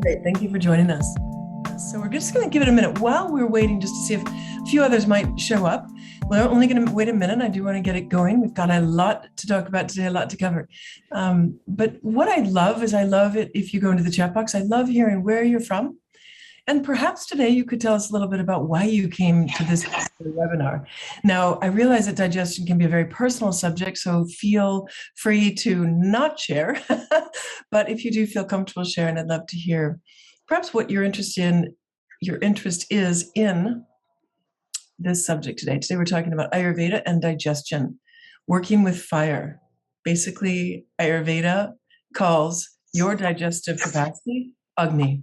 Great. Thank you for joining us. So we're just going to give it a minute while we're waiting just to see if a few others might show up. We're only going to wait a minute. I do want to get it going. We've got a lot to talk about today, a lot to cover. But what I love is I love it if you go into the chat box. I love hearing where you're from. And perhaps today you could tell us a little bit about why you came to this webinar. Now, I realize that digestion can be a very personal subject, so feel free to not share. But if you do feel comfortable sharing, I'd love to hear perhaps what your interest is in this subject today. Today we're talking about Ayurveda and digestion, working with fire. Basically, Ayurveda calls your digestive capacity Agni.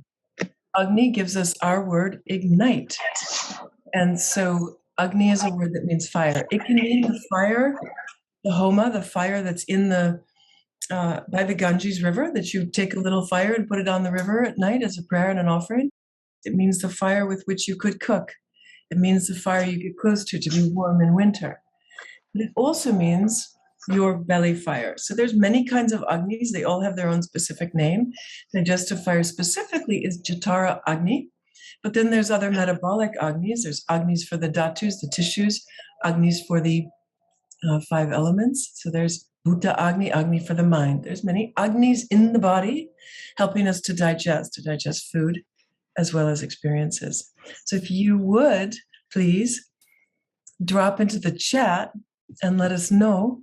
Agni gives us our word ignite. And so Agni is a word that means fire. It can mean the fire, the homa, the fire that's in the by the Ganges River, that you take a little fire and put it on the river at night as a prayer and an offering. It means the fire with which you could cook. It means the fire you get close to be warm in winter. But it also means your belly fire. So there's many kinds of Agnis. They all have their own specific name. Digestive fire specifically is Jatara Agni. But then there's other metabolic Agnis. There's Agnis for the dhatus, the tissues, Agnis for the 5 elements. So there's Bhuta Agni, Agni for the mind. There's many Agnis in the body helping us to digest food as well as experiences. So if you would, please drop into the chat and let us know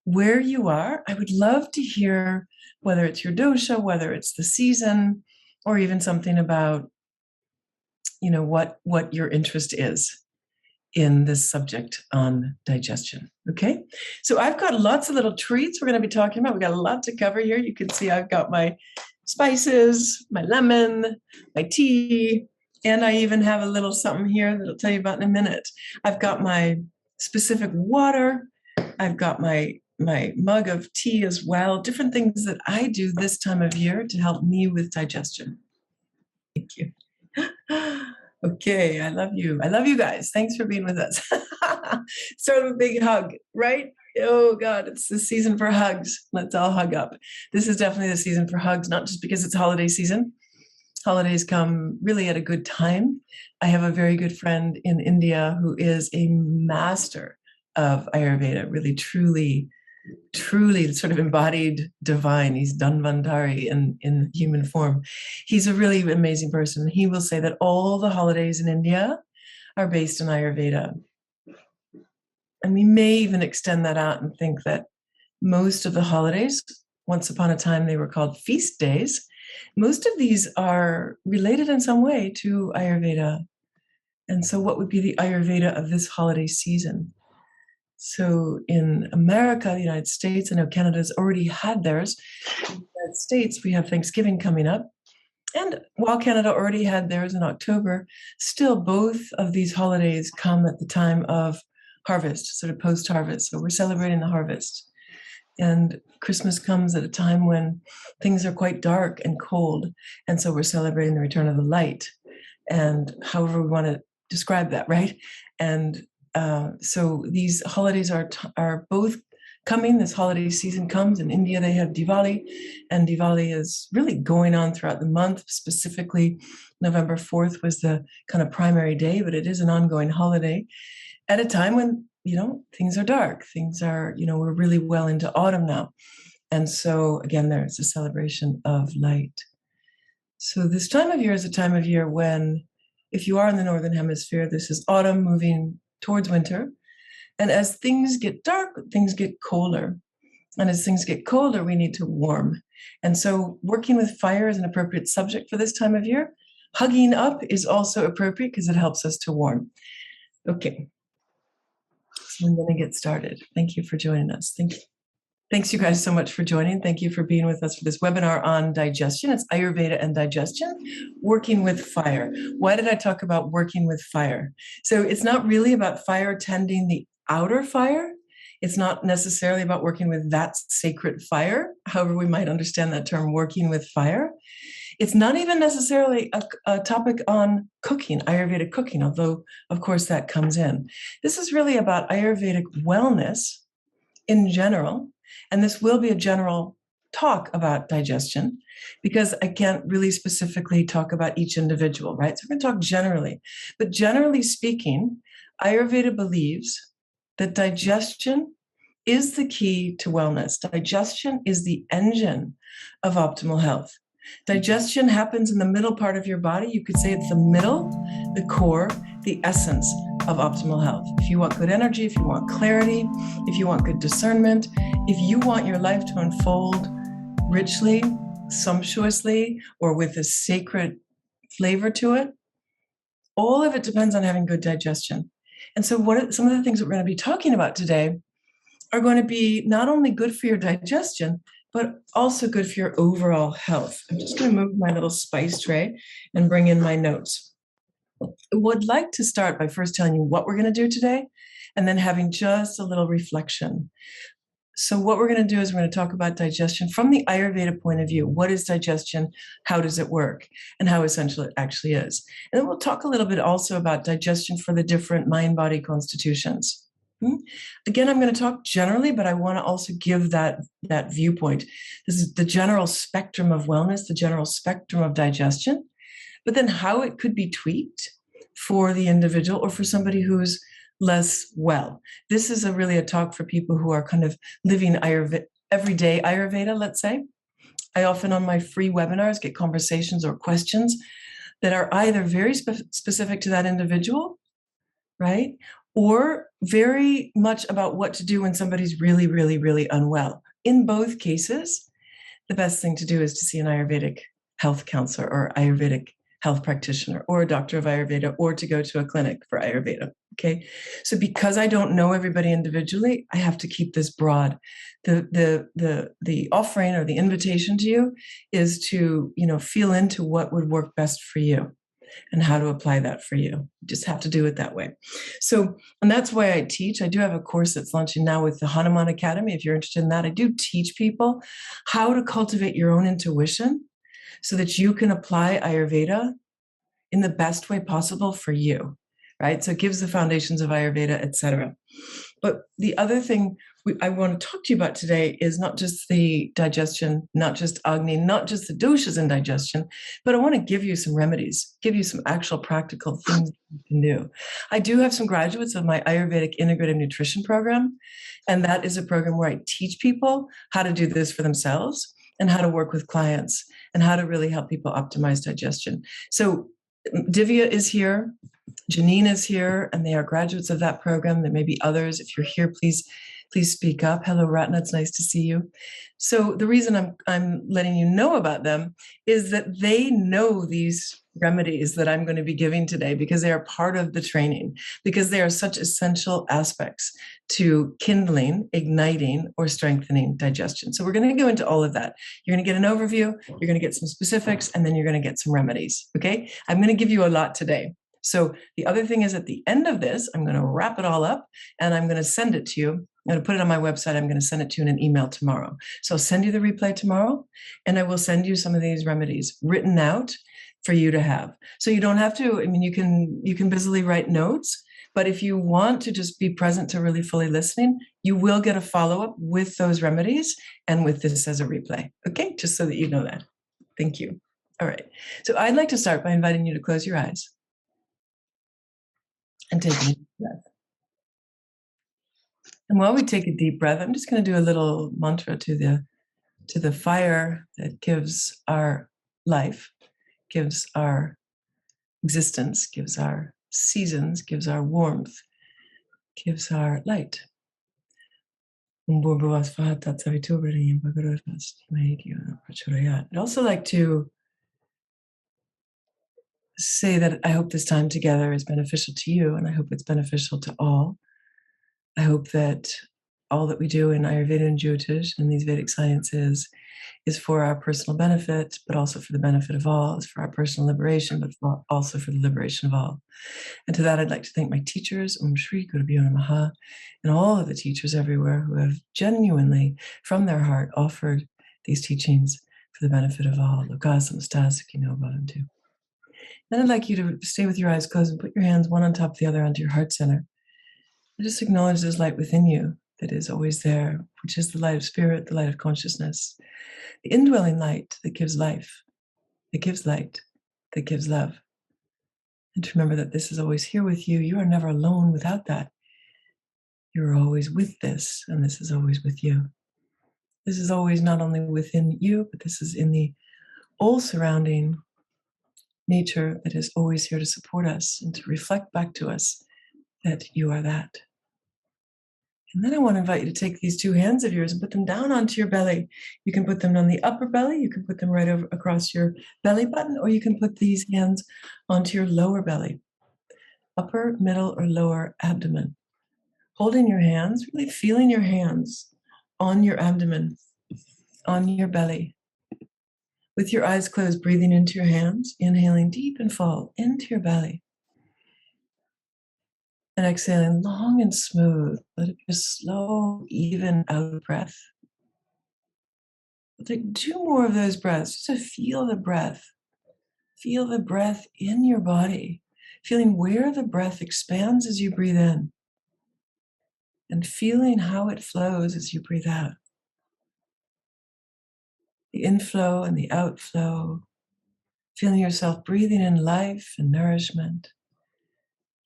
where you are. I would love to hear whether it's your dosha, whether it's the season, or even something about, what your interest is in this subject on digestion. Okay, so I've got lots of little treats we're going to be talking about. We've got a lot to cover here. You can see I've got my spices, my lemon, my tea, and I even have a little something here that I'll tell you about in a minute. I've got my specific water. I've got my mug of tea as well, different things that I do this time of year to help me with digestion. Thank you. Okay, I love you. I love you guys. Thanks for being with us. Start with a big hug, right? Oh God, it's the season for hugs. Let's all hug up. This is definitely the season for hugs, not just because it's holiday season. Holidays come really at a good time. I have a very good friend in India who is a master of Ayurveda, really, truly sort of embodied divine. He's Dhanvantari in human form. He's a really amazing person. He will say that all the holidays in India are based on Ayurveda. And we may even extend that out and think that most of the holidays, once upon a time they were called feast days, most of these are related in some way to Ayurveda. And so what would be the Ayurveda of this holiday season? So in America, the United States, I know Canada's already had theirs. In the United States, we have Thanksgiving coming up. And while Canada already had theirs in October, still both of these holidays come at the time of harvest, sort of post-harvest. So we're celebrating the harvest. And Christmas comes at a time when things are quite dark and cold. And so we're celebrating the return of the light. And however we want to describe that, right? And so these holidays are both coming. This holiday season comes. In India, they have Diwali, and Diwali is really going on throughout the month. Specifically, November 4th was the kind of primary day, but it is an ongoing holiday at a time when, things are dark. Things are, we're really well into autumn now. And so again, there's a celebration of light. So this time of year is a time of year when, if you are in the Northern Hemisphere, this is autumn moving towards winter. And as things get dark, things get colder. And as things get colder, we need to warm. And so working with fire is an appropriate subject for this time of year. Hugging up is also appropriate because it helps us to warm. Okay. So I'm going to get started. Thank you for joining us. Thanks you guys so much for joining. Thank you for being with us for this webinar on digestion. It's Ayurveda and digestion, working with fire. Why did I talk about working with fire? So it's not really about fire tending the outer fire. It's not necessarily about working with that sacred fire, however we might understand that term, working with fire. It's not even necessarily a topic on cooking, Ayurvedic cooking, although, of course, that comes in. This is really about Ayurvedic wellness in general. And this will be a general talk about digestion because I can't really specifically talk about each individual, right? So we're going to talk generally. But generally speaking, Ayurveda believes that digestion is the key to wellness. Digestion is the engine of optimal health. Digestion happens in the middle part of your body. You could say it's the middle, the core, the essence of optimal health. If you want good energy, if you want clarity, if you want good discernment, if you want your life to unfold richly, sumptuously, or with a sacred flavor to it, all of it depends on having good digestion. And so some of the things that we're going to be talking about today are going to be not only good for your digestion, but also good for your overall health. I'm just going to move my little spice tray and bring in my notes. I would like to start by first telling you what we're going to do today, and then having just a little reflection. So what we're going to do is we're going to talk about digestion from the Ayurveda point of view. What is digestion? How does it work? And how essential it actually is. And then we'll talk a little bit also about digestion for the different mind-body constitutions. Again, I'm going to talk generally, but I want to also give that viewpoint. This is the general spectrum of wellness, the general spectrum of digestion, but then how it could be tweaked for the individual or for somebody who's less well. This is really a talk for people who are kind of living everyday Ayurveda, let's say. I often on my free webinars get conversations or questions that are either very specific to that individual, right? Or very much about what to do when somebody's really, really, really unwell. In both cases, the best thing to do is to see an Ayurvedic health counselor or Ayurvedic health practitioner or a doctor of Ayurveda, or to go to a clinic for Ayurveda. Okay. So because I don't know everybody individually, I have to keep this broad. The offering or the invitation to you is to, feel into what would work best for you and how to apply that for you. You just have to do it that way. So, and that's why I teach. I do have a course that's launching now with the Hanuman Academy. If you're interested in that, I do teach people how to cultivate your own intuition so that you can apply Ayurveda in the best way possible for you, right? So it gives the foundations of Ayurveda, etc. But the other thing I want to talk to you about today is not just the digestion, not just Agni, not just the doshas in digestion, but I want to give you some remedies, give you some actual practical things you can do. I do have some graduates of my Ayurvedic Integrative Nutrition program, and that is a program where I teach people how to do this for themselves and how to work with clients and how to really help people optimize digestion. So Divya is here, Janine is here, and they are graduates of that program. There may be others. If you're here, please speak up. Hello, Ratna. It's nice to see you. So the reason I'm letting you know about them is that they know these remedies that I'm going to be giving today because they are part of the training, because they are such essential aspects to kindling, igniting, or strengthening digestion. So we're going to go into all of that. You're going to get an overview, you're going to get some specifics, and then you're going to get some remedies. Okay? I'm going to give you a lot today. So the other thing is at the end of this, I'm going to wrap it all up and I'm going to send it to you. I'm going to put it on my website. I'm going to send it to you in an email tomorrow. So I'll send you the replay tomorrow, and I will send you some of these remedies written out for you to have. So you don't have to, you can busily write notes, but if you want to just be present to really fully listening, you will get a follow-up with those remedies and with this as a replay. Okay, just so that you know that. Thank you. All right. So I'd like to start by inviting you to close your eyes and take a deep breath. And while we take a deep breath, I'm just going to do a little mantra to the fire that gives our life, gives our existence, gives our seasons, gives our warmth, gives our light. I'd also like to say that I hope this time together is beneficial to you, and I hope it's beneficial to all. I hope that all that we do in Ayurveda and Jyotish and these Vedic sciences is for our personal benefit, but also for the benefit of all. It's for our personal liberation, but also for the liberation of all. And to that, I'd like to thank my teachers, Om Shri Gurubhyo Namaha, and all of the teachers everywhere who have genuinely, from their heart, offered these teachings for the benefit of all. Loka samasta sukhino bhavantu. Then I'd like you to stay with your eyes closed and put your hands one on top of the other onto your heart center. And just acknowledge there's light within you, that is always there, which is the light of spirit, the light of consciousness, the indwelling light that gives life, that gives light, that gives love. And to remember that this is always here with you. You are never alone without that. You're always with this, and this is always with you. This is always not only within you, but this is in the all surrounding nature that is always here to support us and to reflect back to us that you are that. And then I want to invite you to take these two hands of yours and put them down onto your belly. You can put them on the upper belly, you can put them right over across your belly button, or you can put these hands onto your lower belly, upper, middle, or lower abdomen. Holding your hands, really feeling your hands on your abdomen, on your belly. With your eyes closed, breathing into your hands, inhaling deep and full into your belly. And exhaling long and smooth. Let it be a slow, even out breath. We'll take 2 more of those breaths just to feel the breath. Feel the breath in your body. Feeling where the breath expands as you breathe in. And feeling how it flows as you breathe out. The inflow and the outflow. Feeling yourself breathing in life and nourishment.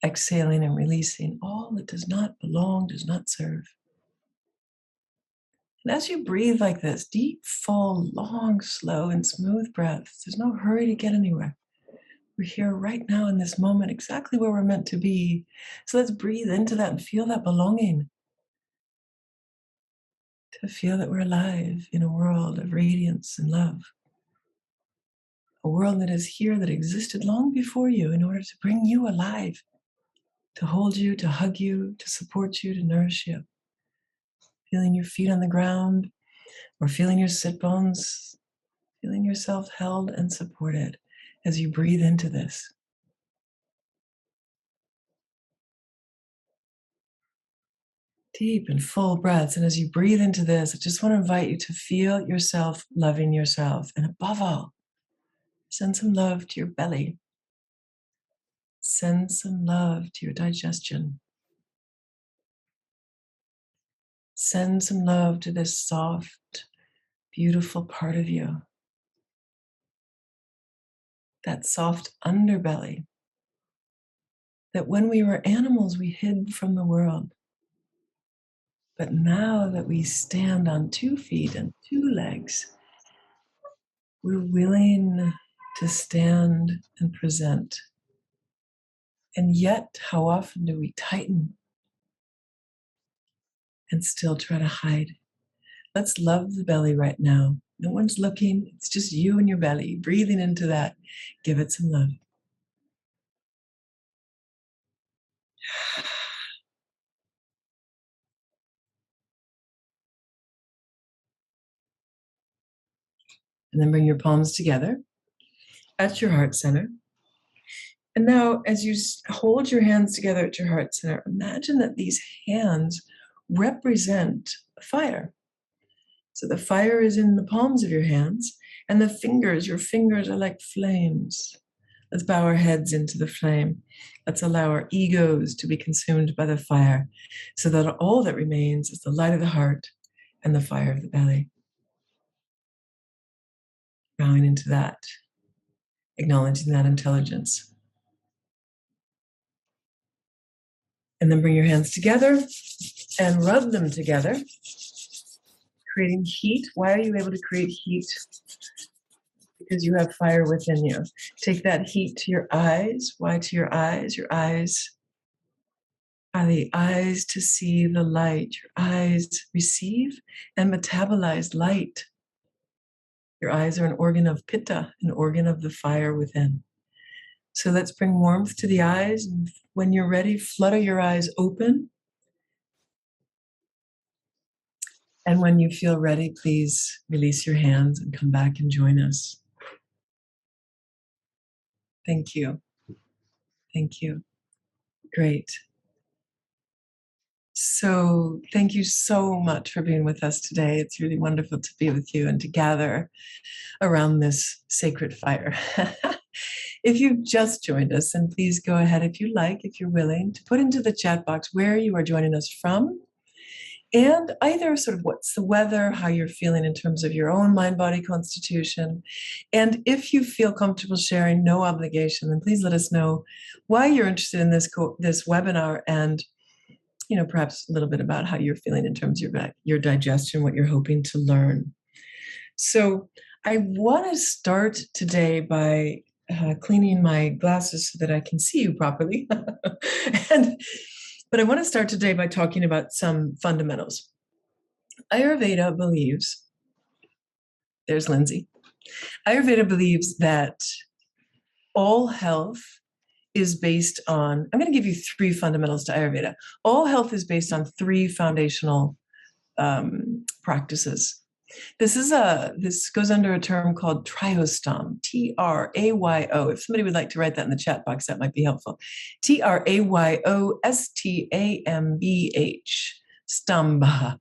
Exhaling and releasing all that does not belong, does not serve. And as you breathe like this, deep, full, long, slow, and smooth breaths, there's no hurry to get anywhere. We're here right now in this moment, exactly where we're meant to be. So let's breathe into that and feel that belonging. To feel that we're alive in a world of radiance and love. A world that is here, that existed long before you in order to bring you alive. To hold you, to hug you, to support you, to nourish you. Feeling your feet on the ground, or feeling your sit bones, feeling yourself held and supported as you breathe into this. Deep and full breaths. And as you breathe into this, I just want to invite you to feel yourself loving yourself. And above all, send some love to your belly. Send some love to your digestion. Send some love to this soft, beautiful part of you. That soft underbelly. That when we were animals, we hid from the world. But now that we stand on 2 feet and 2 legs, we're willing to stand and present. And yet, how often do we tighten and still try to hide? Let's love the belly right now. No one's looking. It's just you and your belly. Breathing into that. Give it some love. And then bring your palms together at your heart center. And now, as you hold your hands together at your heart center, imagine that these hands represent fire. So the fire is in the palms of your hands, and the fingers, your fingers are like flames. Let's bow our heads into the flame. Let's allow our egos to be consumed by the fire, so that all that remains is the light of the heart and the fire of the belly. Bowing into that, acknowledging that intelligence. And then bring your hands together and rub them together, creating heat. Why are you able to create heat? Because you have fire within you. Take that heat to your eyes. Why to your eyes? Your eyes are the eyes to see the light. Your eyes receive and metabolize light. Your eyes are an organ of pitta, an organ of the fire within. So let's bring warmth to the eyes. And when you're ready, flutter your eyes open. And when you feel ready, please release your hands and come back and join us. Thank you. Thank you. Great. So thank you so much for being with us today. It's really wonderful to be with you and to gather around this sacred fire. If you've just joined us, then please go ahead, if you like, if you're willing, to put into the chat box where you are joining us from and either sort of what's the weather, how you're feeling in terms of your own mind body constitution. And if you feel comfortable sharing, no obligation, then please let us know why you're interested in this webinar, and perhaps a little bit about how you're feeling in terms of your digestion, what you're hoping to learn. So I want to start today by cleaning my glasses so that I can see you properly. But I want to start today by talking about some fundamentals. Ayurveda believes, there's Lindsay. Ayurveda believes that all health is based on, I'm going to give you 3 fundamentals to Ayurveda. All health is based on 3 foundational practices. This goes under a term called triostam, Trayo. If somebody would like to write that in the chat box, that might be helpful. Trayostamh, stamba,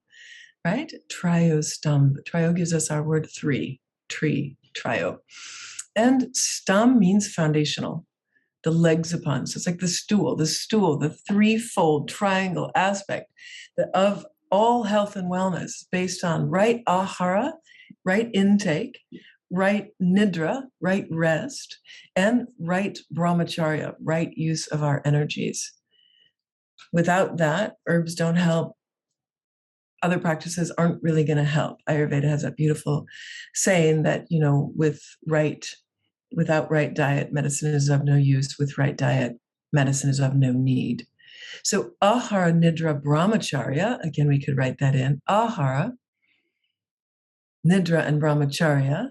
right? Triostam. Tryo gives us our word 3, tree, trio. And stam means foundational, the legs upon. So it's like the stool, the threefold triangle aspect of all health and wellness based on right ahara, right intake, right nidra, right rest, and right brahmacharya, right use of our energies. Without that, herbs don't help. Other practices aren't really going to help. Ayurveda has a beautiful saying that, without right diet, medicine is of no use. With right diet, medicine is of no need. So ahara, nidra, brahmacharya, again, we could write that in. Ahara, nidra, and brahmacharya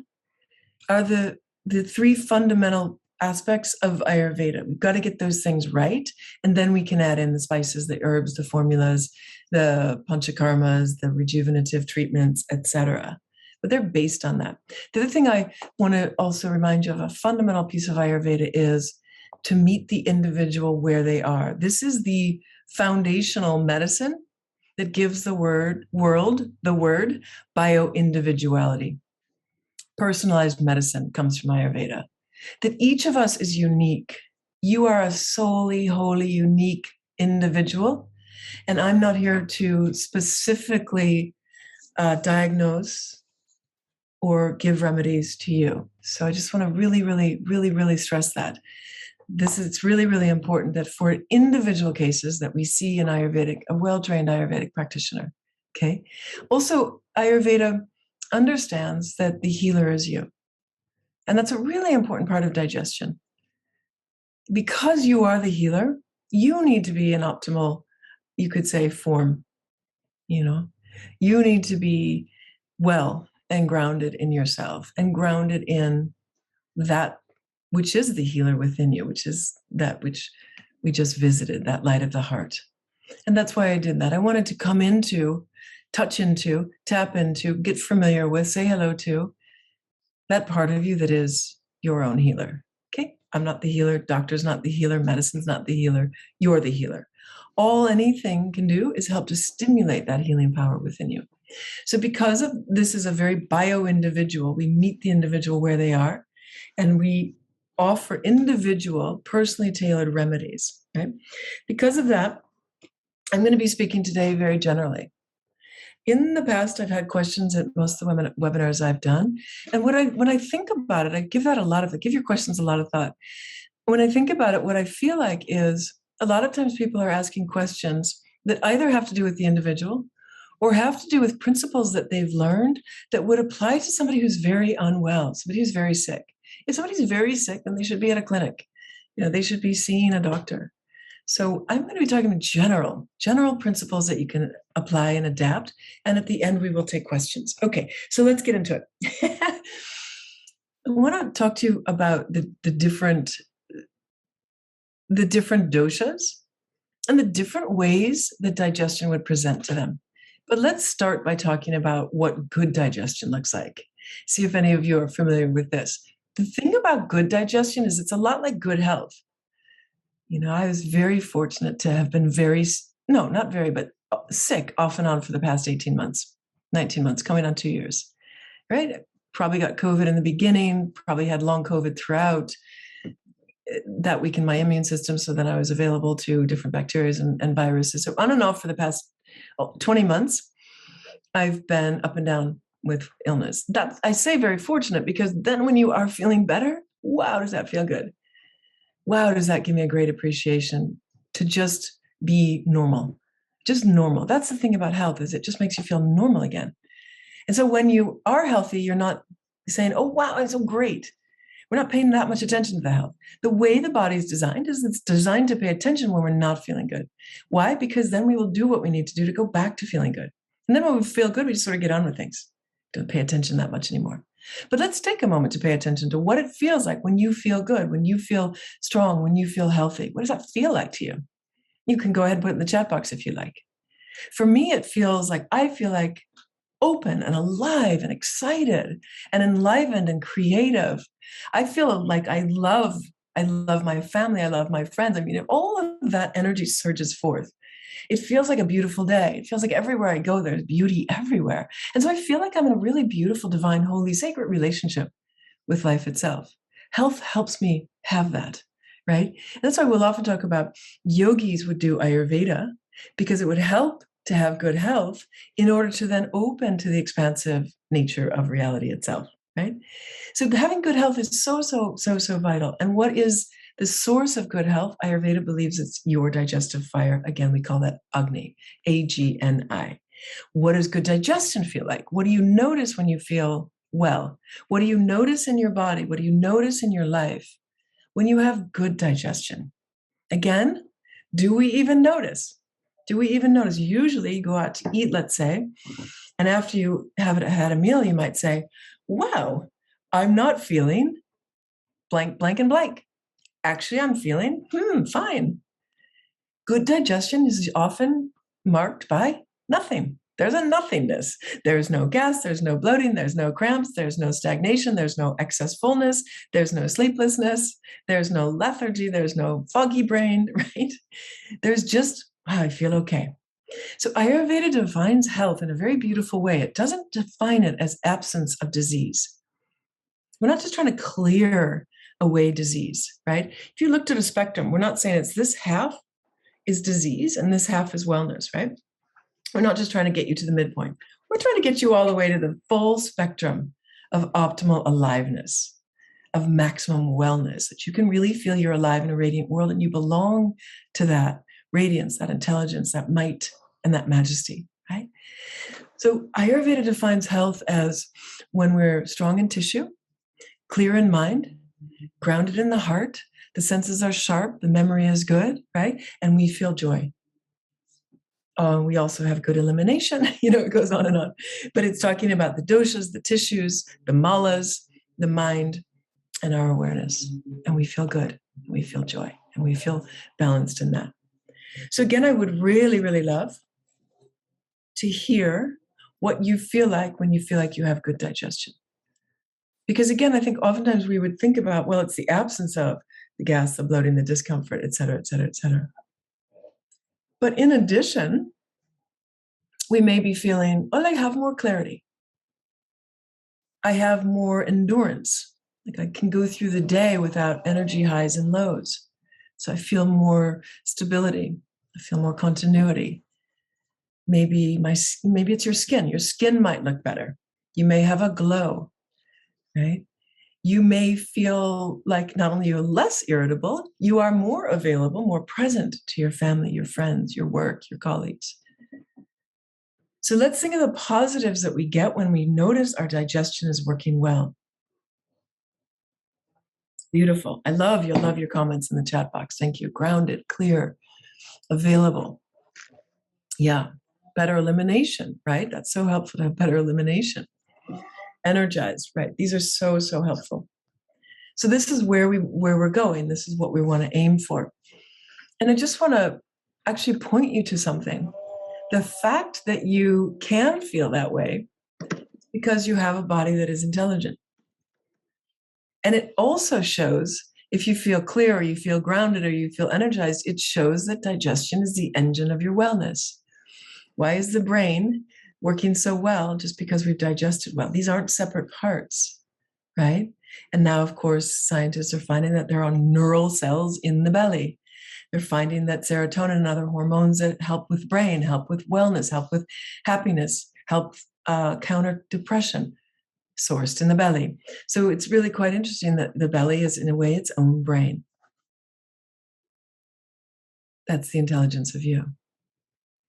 are the 3 fundamental aspects of Ayurveda. We've got to get those things right, and then we can add in the spices, the herbs, the formulas, the panchakarmas, the rejuvenative treatments, etc. But they're based on that. The other thing I want to also remind you of, a fundamental piece of Ayurveda, is to meet the individual where they are. This is the foundational medicine that gives the word bio-individuality. Personalized medicine comes from Ayurveda. That each of us is unique. You are a solely, wholly unique individual. And I'm not here to specifically diagnose or give remedies to you. So I just want to really, really, really, really stress that. It's really, really important that for individual cases that we see a well-trained Ayurvedic practitioner, okay? Also, Ayurveda understands that the healer is you. And that's a really important part of digestion. Because you are the healer, you need to be in optimal, you could say, form. You need to be well and grounded in yourself, and grounded in that which is the healer within you, which is that which we just visited, that light of the heart. And that's why I did that. I wanted to come into, touch into, tap into, get familiar with, say hello to that part of you that is your own healer. Okay? I'm not the healer. Doctor's not the healer. Medicine's not the healer. You're the healer. All anything can do is help to stimulate that healing power within you. So because of this is a very bio-individual, we meet the individual where they are, and we offer individual, personally tailored remedies, right? Because of that, I'm going to be speaking today very generally. In the past, I've had questions at most of the webinars I've done. And when I think about it, I give your questions a lot of thought. When I think about it, what I feel like is a lot of times people are asking questions that either have to do with the individual or have to do with principles that they've learned that would apply to somebody who's very unwell, somebody who's very sick. If somebody's very sick, then they should be at a clinic. They should be seeing a doctor. So I'm going to be talking about general principles that you can apply and adapt. And at the end, we will take questions. Okay, so let's get into it. I want to talk to you about the different doshas and the different ways that digestion would present to them. But let's start by talking about what good digestion looks like. See if any of you are familiar with this. The thing about good digestion is it's a lot like good health. I was very fortunate to have been sick off and on for the past 19 months, coming on 2 years, right? Probably got COVID in the beginning, probably had long COVID throughout. That weakened my immune system, so then I was available to different bacteria and viruses. So on and off for the past 20 months, I've been up and down with illness. That I say very fortunate, because then when you are feeling better, wow, does that feel good? Wow, does that give me a great appreciation to just be normal, just normal. That's the thing about health, is it just makes you feel normal again. And so when you are healthy, you're not saying, oh, wow, I'm so great. We're not paying that much attention to the health. The way the body is designed is it's designed to pay attention when we're not feeling good. Why? Because then we will do what we need to do to go back to feeling good. And then when we feel good, we just sort of get on with things. Don't pay attention that much anymore. But let's take a moment to pay attention to what it feels like when you feel good, when you feel strong, when you feel healthy. What does that feel like to you? You can go ahead and put it in the chat box if you like. For me, it feels like I feel like open and alive and excited and enlivened and creative. I feel like I love my family. I love my friends. I mean, all of that energy surges forth. It feels like a beautiful day. It feels like everywhere I go, there's beauty everywhere. And so I feel like I'm in a really beautiful, divine, holy, sacred relationship with life itself. Health helps me have that, right? And that's why we'll often talk about yogis would do Ayurveda, because it would help to have good health in order to then open to the expansive nature of reality itself, right? So having good health is so vital. And what is the source of good health? Ayurveda believes it's your digestive fire. Again, we call that Agni, Agni. What does good digestion feel like? What do you notice when you feel well? What do you notice in your body? What do you notice in your life when you have good digestion? Again, do we even notice? Do we even notice? Usually you go out to eat, let's say, and after you have had a meal, you might say, wow, I'm not feeling blank, blank, and blank. Actually, I'm feeling fine. Good digestion is often marked by nothing. There's a nothingness. There's no gas, there's no bloating, there's no cramps, there's no stagnation, there's no excess fullness, there's no sleeplessness, there's no lethargy, there's no foggy brain, right? There's just, wow, I feel okay. So Ayurveda defines health in a very beautiful way. It doesn't define it as absence of disease. We're not just trying to clear away disease, right? If you looked at a spectrum, we're not saying it's this half is disease and this half is wellness, right? We're not just trying to get you to the midpoint. We're trying to get you all the way to the full spectrum of optimal aliveness, of maximum wellness, that you can really feel you're alive in a radiant world and you belong to that radiance, that intelligence, that might, and that majesty, right? So Ayurveda defines health as when we're strong in tissue, clear in mind, grounded in the heart, the senses are sharp, the memory is good, right? And we feel joy. We also have good elimination, it goes on and on. But it's talking about the doshas, the tissues, the malas, the mind, and our awareness. And we feel good, and we feel joy, and we feel balanced in that. So again, I would really, really love to hear what you feel like when you feel like you have good digestion. Because again, I think oftentimes we would think about, well, it's the absence of the gas, the bloating, the discomfort, et cetera, et cetera, et cetera. But in addition, we may be feeling, well, I have more clarity. I have more endurance. Like I can go through the day without energy highs and lows. So I feel more stability. I feel more continuity. Maybe it's your skin. Your skin might look better. You may have a glow, right? You may feel like not only you're less irritable, you are more available, more present to your family, your friends, your work, your colleagues. So let's think of the positives that we get when we notice our digestion is working well. Beautiful. You'll love your comments in the chat box. Thank you. Grounded, clear, available. Yeah. Better elimination, right? That's so helpful to have better elimination. Energized, right? These are so helpful. So this is where we're going. This is what we want to aim for. And I just want to actually point you to something. The fact that you can feel that way is because you have a body that is intelligent. And it also shows, if you feel clear or you feel grounded or you feel energized, it shows that digestion is the engine of your wellness. Why is the brain working so well? Just because we've digested well. These aren't separate parts, right? And now, of course, scientists are finding that there are neural cells in the belly. They're finding that serotonin and other hormones that help with brain, help with wellness, help with happiness, help counter depression, sourced in the belly. So it's really quite interesting that the belly is, in a way, its own brain. That's the intelligence of you.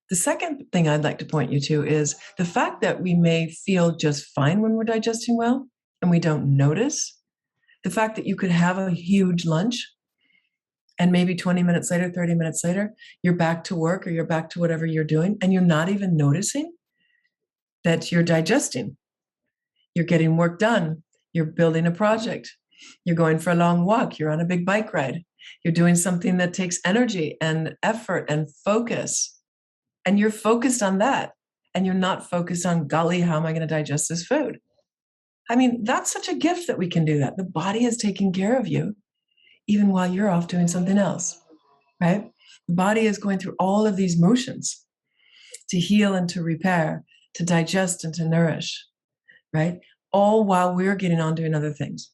The second thing I'd like to point you to is the fact that we may feel just fine when we're digesting well and we don't notice. The fact that you could have a huge lunch and maybe 20 minutes later, 30 minutes later, you're back to work or you're back to whatever you're doing and you're not even noticing that you're digesting. You're getting work done. You're building a project. You're going for a long walk. You're on a big bike ride. You're doing something that takes energy and effort and focus. And you're focused on that. And you're not focused on, golly, how am I going to digest this food? I mean, that's such a gift that we can do that. The body is taking care of you, even while you're off doing something else, right? The body is going through all of these motions to heal and to repair, to digest and to nourish, right? All while we're getting on doing other things,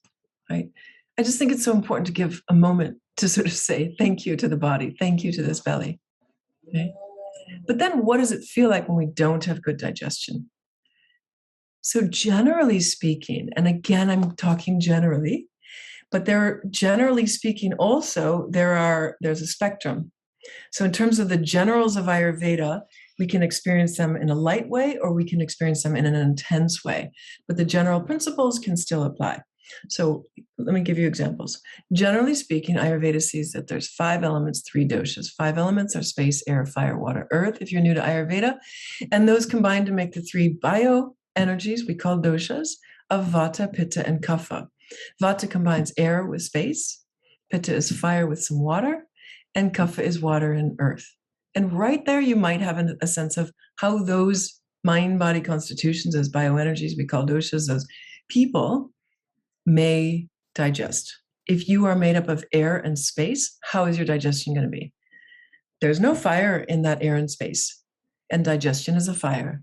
right? I just think it's so important to give a moment to sort of say thank you to the body, thank you to this belly, right? But then what does it feel like when we don't have good digestion? So generally speaking, and again, I'm talking generally, but generally speaking also, there's a spectrum. So in terms of the generals of Ayurveda, we can experience them in a light way or we can experience them in an intense way, but the general principles can still apply. So let me give you examples. Generally speaking, Ayurveda sees that there's 5 elements, 3 doshas. 5 elements are space, air, fire, water, earth, if you're new to Ayurveda, and those combine to make the 3 bio energies we call doshas of Vata, Pitta, and Kapha. Vata combines air with space, Pitta is fire with some water, and Kapha is water and earth. And right there, you might have a sense of how those mind-body constitutions, as bioenergies we call doshas, those people may digest. If you are made up of air and space, how is your digestion going to be? There's no fire in that air and space, and digestion is a fire.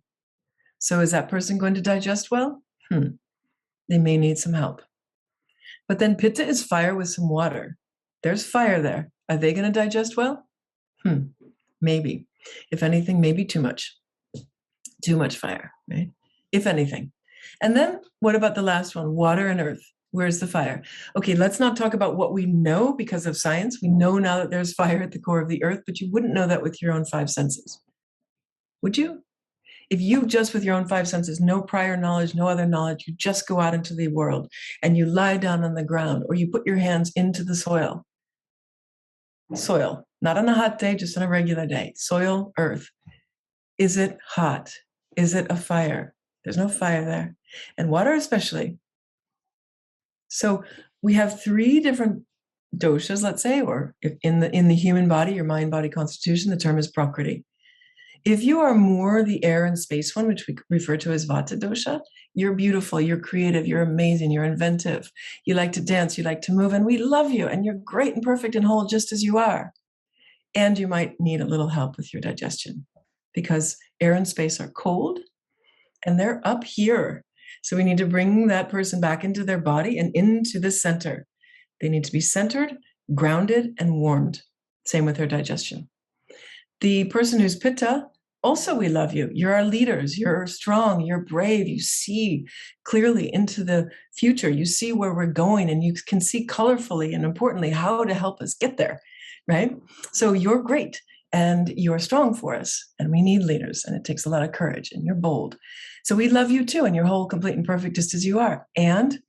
So is that person going to digest well? They may need some help. But then Pitta is fire with some water. There's fire there. Are they going to digest well? Maybe. If anything, maybe too much. Too much fire, right? If anything. And then what about the last one? Water and earth. Where's the fire? Okay, let's not talk about what we know because of science. We know now that there's fire at the core of the earth, but you wouldn't know that with your own 5 senses. Would you? If you just with your own 5 senses, no prior knowledge, no other knowledge, you just go out into the world and you lie down on the ground or you put your hands into the soil. Soil, not on a hot day, just on a regular day. Soil, earth. Is it hot? Is it a fire? There's no fire there. And water especially. So we have 3 different doshas, let's say, or if in the human body, your mind-body constitution, the term is prakriti. If you are more the air and space one, which we refer to as Vata dosha, you're beautiful, you're creative, you're amazing, you're inventive, you like to dance, you like to move, and we love you, and you're great and perfect and whole just as you are. And you might need a little help with your digestion because air and space are cold and they're up here. So we need to bring that person back into their body and into the center. They need to be centered, grounded, and warmed. Same with their digestion. The person who's Pitta, also we love you. You're our leaders. You're strong. You're brave. You see clearly into the future. You see where we're going and you can see colorfully and importantly how to help us get there, right? So you're great and you're strong for us and we need leaders and it takes a lot of courage and you're bold. So we love you too and you're whole, complete, and perfect just as you are. And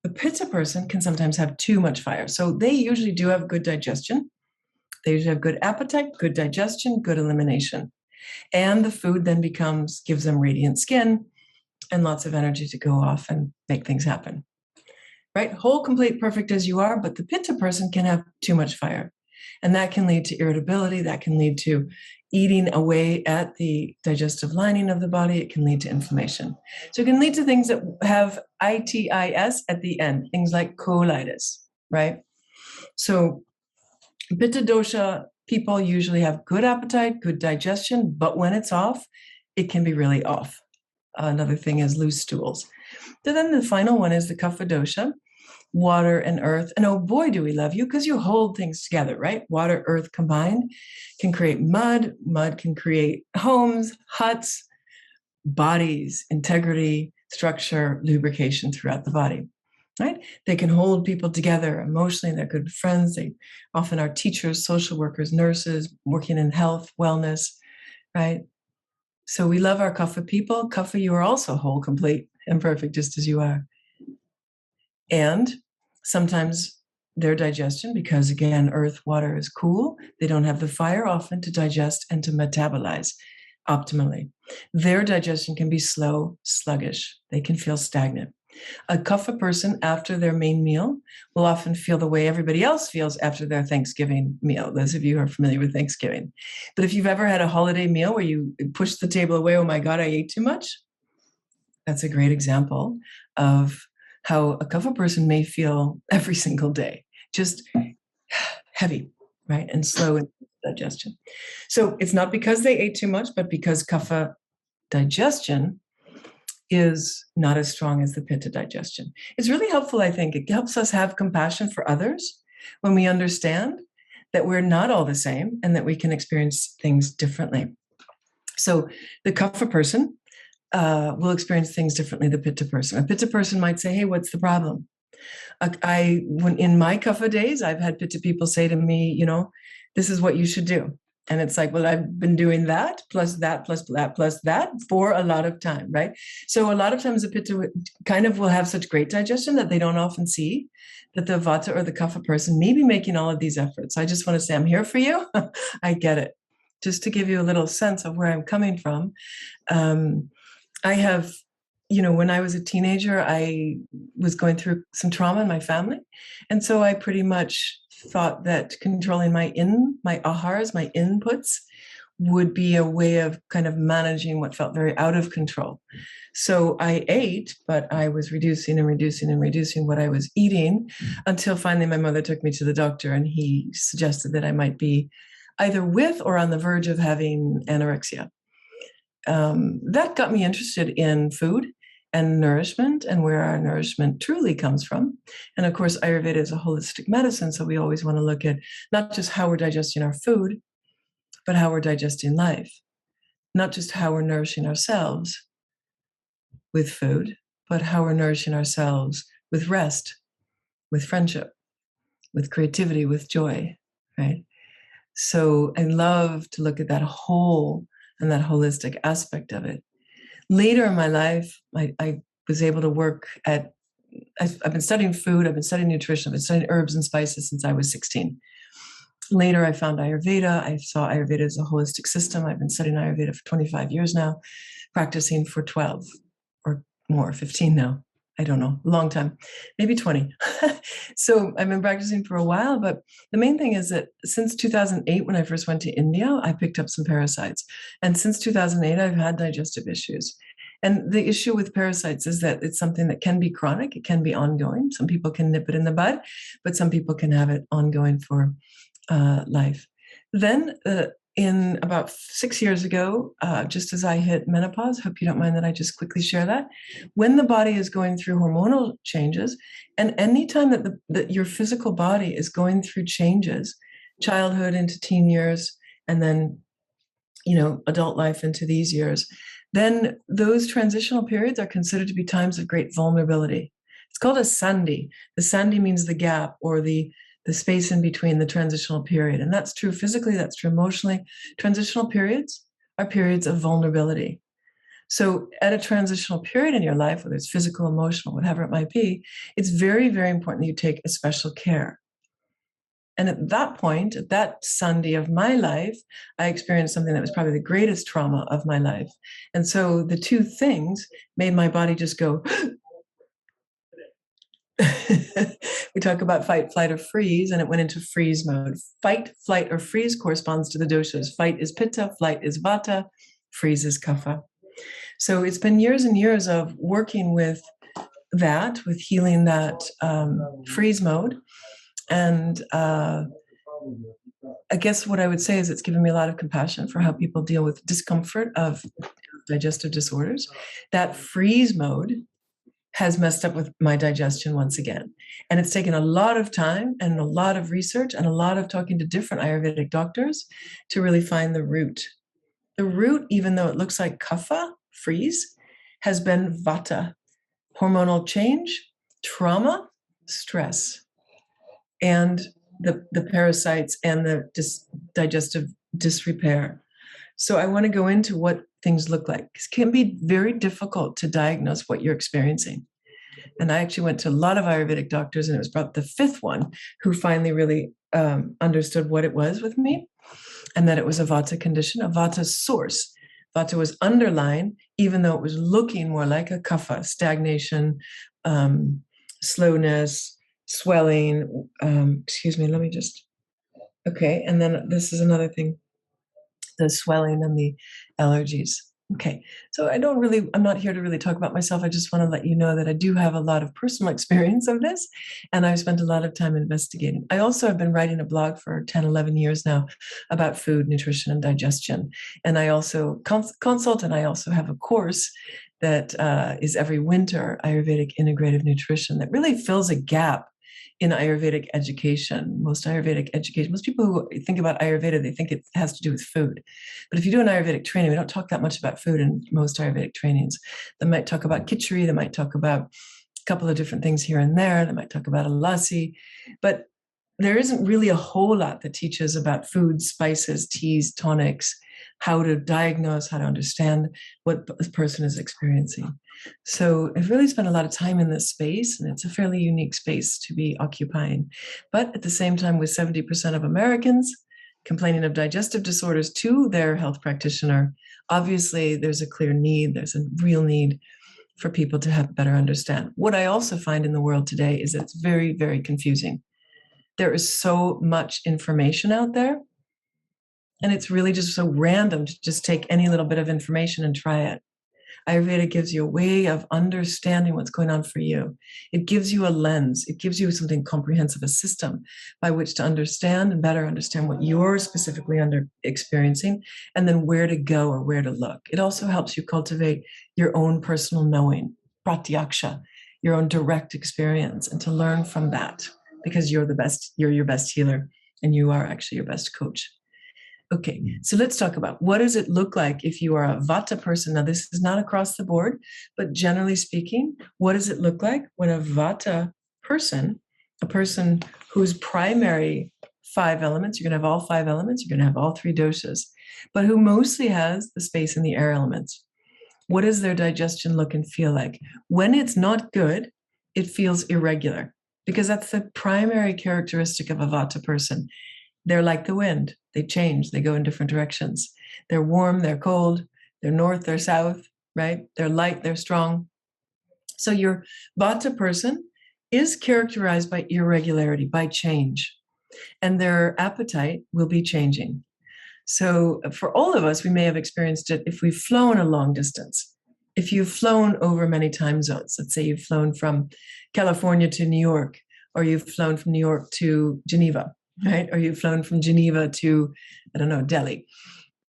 the Pitta person can sometimes have too much fire. So they usually do have good digestion. They usually have good appetite, good digestion, good elimination. And the food then gives them radiant skin and lots of energy to go off and make things happen. Right? Whole, complete, perfect as you are, but the Pitta person can have too much fire. And that can lead to irritability. That can lead to eating away at the digestive lining of the body. It can lead to inflammation. So it can lead to things that have itis at the end, things like colitis, right? So Pitta dosha people usually have good appetite, good digestion, but when it's off, it can be really off. Another thing is loose stools. So then the final one is the Kapha dosha. water and earth. And oh boy, do we love you, because you hold things together, right? Water, earth combined can create mud. Mud can create homes, huts, bodies, integrity, structure, lubrication throughout the body, right? They can hold people together emotionally. They're good friends. They often are teachers, social workers, nurses, working in health, wellness, right? So we love our Kapha people. Kapha, you are also whole, complete, and perfect, just as you are. And sometimes their digestion, because again, earth, water is cool, they don't have the fire often to digest and to metabolize optimally. Their digestion can be slow, sluggish. They can feel stagnant. A Kapha person after their main meal will often feel the way everybody else feels after their Thanksgiving meal. Those of you who are familiar with Thanksgiving. But if you've ever had a holiday meal where you push the table away, oh my God, I ate too much. That's a great example of how a Kapha person may feel every single day, just heavy, right? And slow in digestion. So it's not because they ate too much, but because Kapha digestion is not as strong as the Pitta digestion. It's really helpful, I think. It helps us have compassion for others when we understand that we're not all the same and that we can experience things differently. So the Kapha person will experience things differently than the Pitta person. A Pitta person might say, hey, what's the problem? When in my Kapha days, I've had Pitta people say to me, this is what you should do. And it's like, well, I've been doing that, plus that, plus that, plus that for a lot of time, right? So a lot of times the Pitta kind of will have such great digestion that they don't often see that the Vata or the Kapha person may be making all of these efforts. I just want to say, I'm here for you. I get it. Just to give you a little sense of where I'm coming from. I have, when I was a teenager, I was going through some trauma in my family. And so I pretty much thought that controlling my aharas, my inputs, would be a way of kind of managing what felt very out of control. So I ate, but I was reducing and reducing and reducing what I was eating until finally my mother took me to the doctor, and he suggested that I might be either with or on the verge of having anorexia. That got me interested in food and nourishment and where our nourishment truly comes from. And of course, Ayurveda is a holistic medicine. So we always want to look at not just how we're digesting our food, but how we're digesting life. Not just how we're nourishing ourselves with food, but how we're nourishing ourselves with rest, with friendship, with creativity, with joy, right? So I love to look at that whole and that holistic aspect of it. Later in my life, I was able to work I've been studying food, I've been studying nutrition, I've been studying herbs and spices since I was 16. Later, I found Ayurveda. I saw Ayurveda as a holistic system. I've been studying Ayurveda for 25 years now, practicing for 12 or more, 15 now. I don't know, a long time, maybe 20. So I've been practicing for a while, but the main thing is that since 2008, when I first went to India, I picked up some parasites. And since 2008, I've had digestive issues. And the issue with parasites is that it's something that can be chronic. It can be ongoing. Some people can nip it in the bud, but some people can have it ongoing for life. Then in about 6 years ago, just as I hit menopause, hope you don't mind that I just quickly share that. When the body is going through hormonal changes, and anytime that your physical body is going through changes, childhood into teen years, and then, adult life into these years, then those transitional periods are considered to be times of great vulnerability. It's called a sandhi. The sandhi means the gap or the space in between the transitional period. And that's true physically, that's true emotionally. Transitional periods are periods of vulnerability. So at a transitional period in your life, whether it's physical, emotional, whatever it might be, it's very, very important that you take a special care. And at that point, at that sandhi of my life, I experienced something that was probably the greatest trauma of my life. And so the two things made my body just go, we talk about fight, flight, or freeze, and it went into freeze mode. Fight, flight, or freeze corresponds to the doshas. Fight is pitta, flight is vata, freeze is kapha. So it's been years and years of working with that, with healing that freeze mode. And I guess what I would say is it's given me a lot of compassion for how people deal with discomfort of digestive disorders. That freeze mode has messed up with my digestion once again. And it's taken a lot of time and a lot of research and a lot of talking to different Ayurvedic doctors to really find the root. The root, even though it looks like kapha, freeze, has been vata, hormonal change, trauma, stress, and the parasites and the digestive disrepair. So I want to go into what things look like. It can be very difficult to diagnose what you're experiencing. And I actually went to a lot of Ayurvedic doctors, and it was about the fifth one who finally really understood what it was with me, and that it was a vata condition, a vata source. Vata was underlying, even though it was looking more like a kapha, stagnation, slowness, swelling. Excuse me, let me just, okay. And then this is another thing, the swelling and the allergies. Okay, so I'm not here to really talk about myself. I just want to let you know that I do have a lot of personal experience of this, and I've spent a lot of time investigating. I also have been writing a blog for 10, 11 years now about food, nutrition, and digestion. And I also consult, and I also have a course that is every winter, Ayurvedic Integrative Nutrition, that really fills a gap in Ayurvedic education. Most people who think about Ayurveda, they think it has to do with food. But if you do an Ayurvedic training, we don't talk that much about food in most Ayurvedic trainings. They might talk about khichdi, they might talk about a couple of different things here and there, they might talk about a lassi, but there isn't really a whole lot that teaches about food, spices, teas, tonics, how to diagnose, how to understand what the person is experiencing. So I've really spent a lot of time in this space, and it's a fairly unique space to be occupying. But at the same time, with 70% of Americans complaining of digestive disorders to their health practitioner, obviously there's a clear need, there's a real need for people to have better understand. What I also find in the world today is that it's very, very confusing. There is so much information out there, and it's really just so random to just take any little bit of information and try it. Ayurveda gives you a way of understanding what's going on for you. It gives you a lens. It gives you something comprehensive, a system by which to understand and better understand what you're specifically experiencing, and then where to go or where to look. It also helps you cultivate your own personal knowing, pratyaksha, your own direct experience, and to learn from that, because you're your best healer, and you are actually your best coach. Okay, so let's talk about what does it look like if you are a vata person. Now, this is not across the board, but generally speaking, what does it look like when a vata person, a person whose primary 5 elements, you're going to have all 5 elements, you're going to have all 3 doshas, but who mostly has the space in the air elements. What does their digestion look and feel like? When it's not good, it feels irregular, because that's the primary characteristic of a vata person. They're like the wind. They change. They go in different directions. They're warm, they're cold, they're north, they're south, right? They're light, they're strong. So your vata person is characterized by irregularity, by change, and their appetite will be changing. So for all of us, we may have experienced it if we've flown a long distance. If you've flown over many time zones, let's say you've flown from California to New York, or you've flown from New York to Geneva, right? Or you've flown from Geneva to, I don't know, Delhi.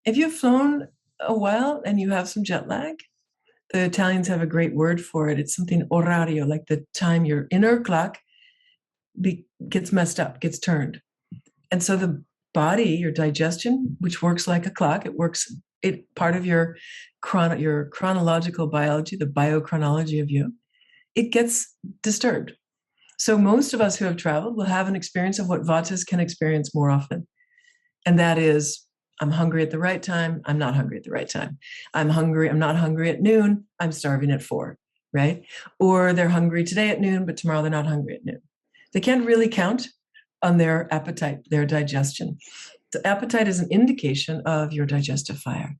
If you've flown a while and you have some jet lag, the Italians have a great word for it. It's something orario, like the time your inner clock gets messed up, gets turned. And so the body, your digestion, which works like a clock, it part of your chronological biology, the biochronology of you, it gets disturbed. So most of us who have traveled will have an experience of what vatas can experience more often. And that is, I'm hungry at the right time, I'm not hungry at the right time. I'm not hungry at noon, I'm starving at 4, right? Or they're hungry today at noon, but tomorrow they're not hungry at noon. They can't really count on their appetite, their digestion. The appetite is an indication of your digestive fire.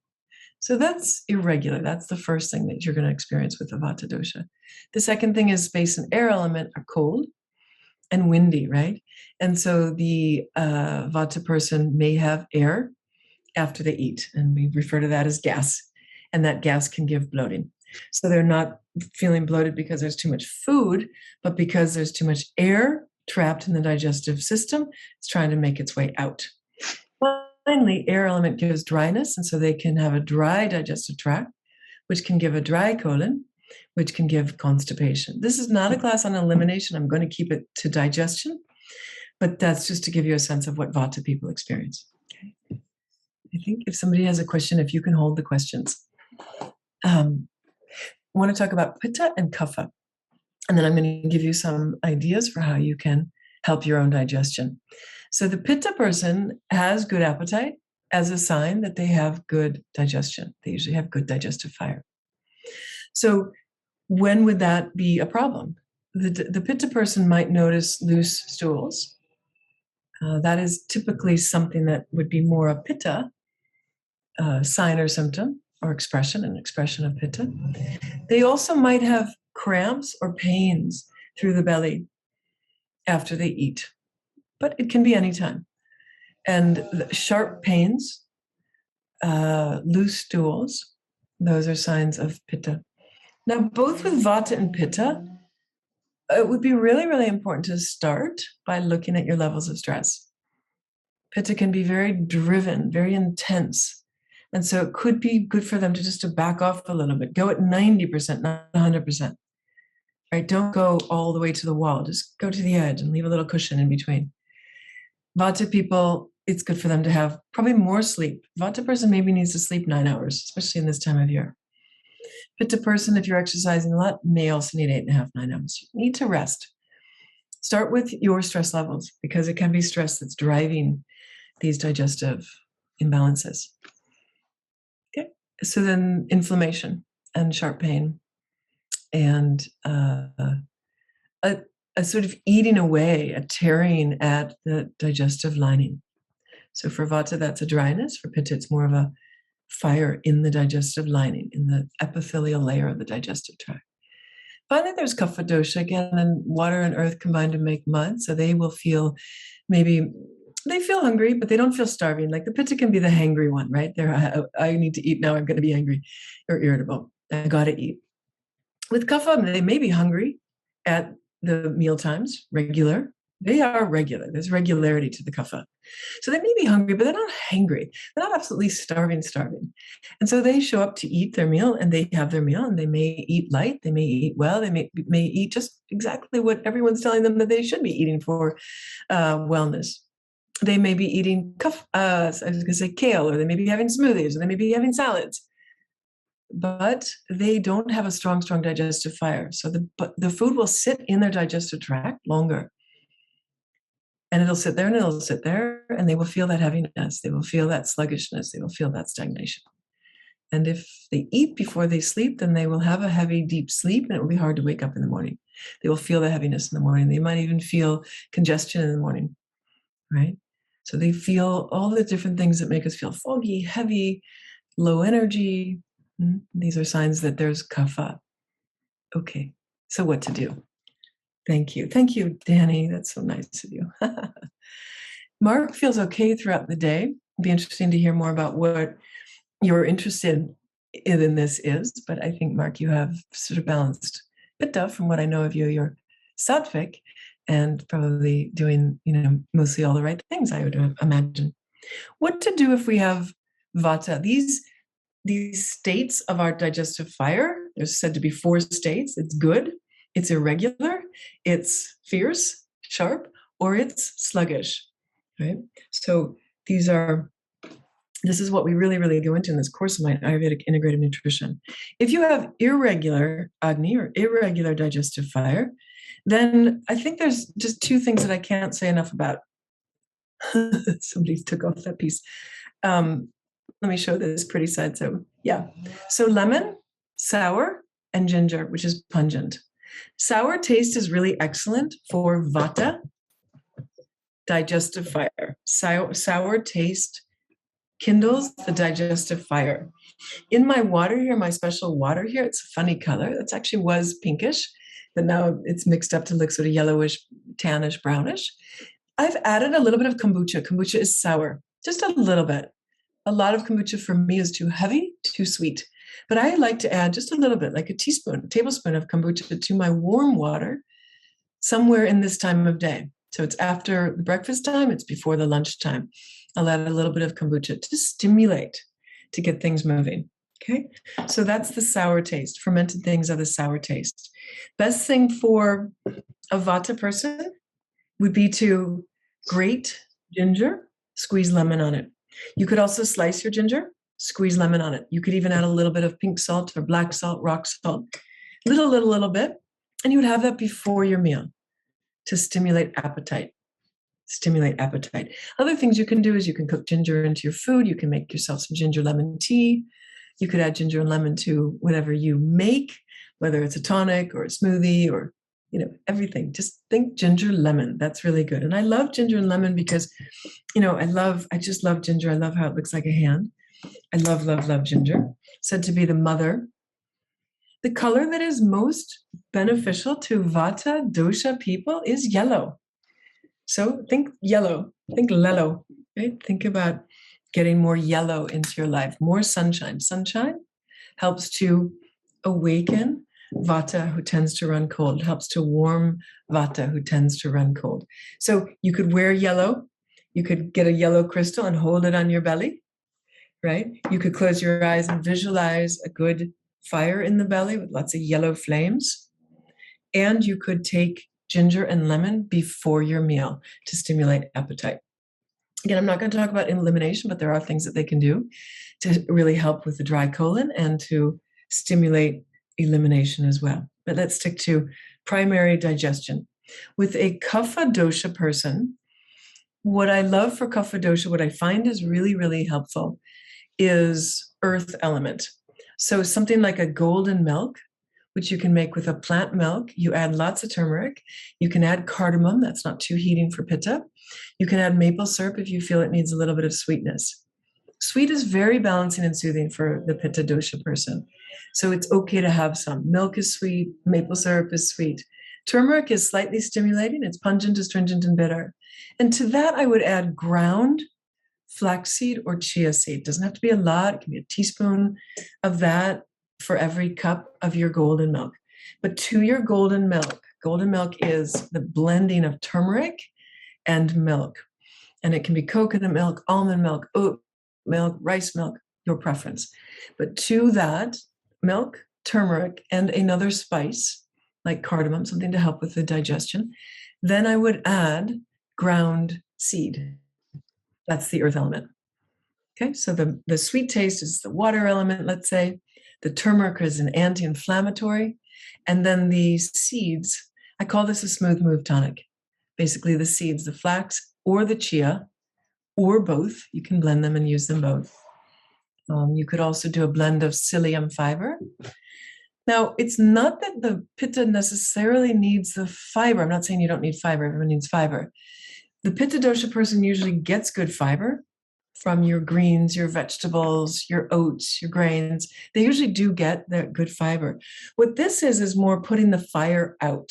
So that's irregular. That's the first thing that you're going to experience with the vata dosha. The second thing is space and air element are cold and windy, right? And so the vata person may have air after they eat, and we refer to that as gas, and that gas can give bloating. So they're not feeling bloated because there's too much food, but because there's too much air trapped in the digestive system. It's trying to make its way out. Finally, air element gives dryness, and so they can have a dry digestive tract, which can give a dry colon. which can give constipation. This is not a class on elimination. I'm going to keep it to digestion, but that's just to give you a sense of what Vata people experience. Okay. I think if somebody has a question, if you can hold the questions. I want to talk about Pitta and Kapha, and then I'm going to give you some ideas for how you can help your own digestion. So the Pitta person has good appetite as a sign that they have good digestion. They usually have good digestive fire. So when would that be a problem? The Pitta person might notice loose stools. That is typically something that would be more a Pitta sign or symptom or expression, an expression of Pitta. They also might have cramps or pains through the belly after they eat, but it can be anytime. And sharp pains, loose stools, those are signs of Pitta. Now, both with Vata and Pitta, it would be really, really important to start by looking at your levels of stress. Pitta can be very driven, very intense. And so it could be good for them to back off a little bit. Go at 90%, not 100%. Right? Don't go all the way to the wall. Just go to the edge and leave a little cushion in between. Vata people, it's good for them to have probably more sleep. Vata person maybe needs to sleep 9 hours, especially in this time of year. Pitta person, if you're exercising a lot, may also need 8.5, 9 hours. You need to rest. Start with your stress levels, because it can be stress that's driving these digestive imbalances. Okay, so then inflammation and sharp pain and a sort of eating away, a tearing at the digestive lining. So for Vata, that's a dryness. For Pitta, it's more of a fire in the digestive lining, in the epithelial layer of the digestive tract. Finally, there's Kapha dosha again, and water and earth combine to make mud. So they will feel they feel hungry, but they don't feel starving. Like the Pitta can be the hangry one, right? I need to eat now. I'm going to be angry or irritable. I got to eat. With Kapha, they may be hungry at the meal times, regular. They are regular. There's regularity to the Kapha. So they may be hungry, but they're not hangry. They're not absolutely starving. And so they show up to eat their meal, and they have their meal, and they may eat light, they may eat well, they may eat just exactly what everyone's telling them that they should be eating for wellness. They may be eating I was going to say kale, or they may be having smoothies, or they may be having salads. But they don't have a strong digestive fire. So the food will sit in their digestive tract longer. And it'll sit there and it'll sit there, and they will feel that heaviness. They will feel that sluggishness. They will feel that stagnation. And if they eat before they sleep, then they will have a heavy, deep sleep, and it will be hard to wake up in the morning. They will feel the heaviness in the morning. They might even feel congestion in the morning, right? So they feel all the different things that make us feel foggy, heavy, low energy. These are signs that there's Kapha. Okay, so what to do? Thank you, Danny. That's so nice of you. Mark feels okay throughout the day. It'd be interesting to hear more about what you're interested in this is, but I think, Mark, you have sort of balanced Pitta from what I know of you. You're sattvic and probably doing, mostly all the right things, I would imagine. What to do if we have Vata? These states of our digestive fire, there's said to be 4 states. It's good, it's irregular, it's fierce, sharp, or it's sluggish, right? So this is what we really, really go into in this course of my Ayurvedic integrated nutrition. If you have irregular Agni or irregular digestive fire, then I think there's just 2 things that I can't say enough about. Somebody took off that piece. Let me show this pretty side. So lemon, sour, and ginger, which is pungent. Sour taste is really excellent for Vata digestive fire. Sour taste kindles the digestive fire. In my water here, my special water here, it's a funny color. It actually was pinkish, but now it's mixed up to look sort of yellowish, tannish, brownish. I've added a little bit of kombucha. Kombucha is sour, just a little bit. A lot of kombucha for me is too heavy, too sweet. But I like to add just a little bit, like a tablespoon of kombucha to my warm water somewhere in this time of day. So it's after the breakfast time, it's before the lunch time. I'll add a little bit of kombucha to stimulate, to get things moving. Okay, so that's the sour taste. Fermented things have a sour taste. Best thing for a Vata person would be to grate ginger, squeeze lemon on it. You could also slice your ginger, squeeze lemon on it. You could even add a little bit of pink salt or black salt, rock salt, little bit, and you would have that before your meal to stimulate appetite. Stimulate appetite. Other things you can do is you can cook ginger into your food. You can make yourself some ginger lemon tea. You could add ginger and lemon to whatever you make, whether it's a tonic or a smoothie or, everything. Just think ginger lemon. That's really good. And I love ginger and lemon because, I just love ginger. I love how it looks like a hand. I love, love, love ginger. Said to be the mother. The color that is most beneficial to Vata dosha people is yellow. So think yellow, think lello, right? Think about getting more yellow into your life, more sunshine. Sunshine helps to awaken Vata, who tends to run cold. It helps to warm Vata, who tends to run cold. So you could wear yellow. You could get a yellow crystal and hold it on your belly, right? You could close your eyes and visualize a good fire in the belly with lots of yellow flames. And you could take ginger and lemon before your meal to stimulate appetite. Again, I'm not going to talk about elimination, but there are things that they can do to really help with the dry colon and to stimulate elimination as well. But let's stick to primary digestion. With a Kapha dosha person, what I love for Kapha dosha, what I find is really, really helpful is earth element. So something like a golden milk, which you can make with a plant milk. You add lots of turmeric. You can add cardamom. That's not too heating for pitta. You can add maple syrup if you feel it needs a little bit of sweetness. Sweet is very balancing and soothing for the pitta dosha person. So it's okay to have some. Milk is sweet. Maple syrup is sweet. Turmeric is slightly stimulating. It's pungent, astringent, and bitter. And to that, I would add ground flaxseed or chia seed. It doesn't have to be a lot. It can be a teaspoon of that for every cup of your golden milk. But to your golden milk is the blending of turmeric and milk. And it can be coconut milk, almond milk, oat milk, rice milk, your preference. But to that, milk, turmeric, and another spice like cardamom, something to help with the digestion. Then I would add ground seed. That's the earth element. Okay, so the sweet taste is the water element, let's say. The turmeric is an anti-inflammatory. And then the seeds, I call this a smooth move tonic. Basically the seeds, the flax or the chia, or both. You can blend them and use them both. You could also do a blend of psyllium fiber. Now, it's not that the pitta necessarily needs the fiber. I'm not saying you don't need fiber. Everyone needs fiber. The pitta dosha person usually gets good fiber from your greens, your vegetables, your oats, your grains. They usually do get that good fiber. What this is more putting the fire out.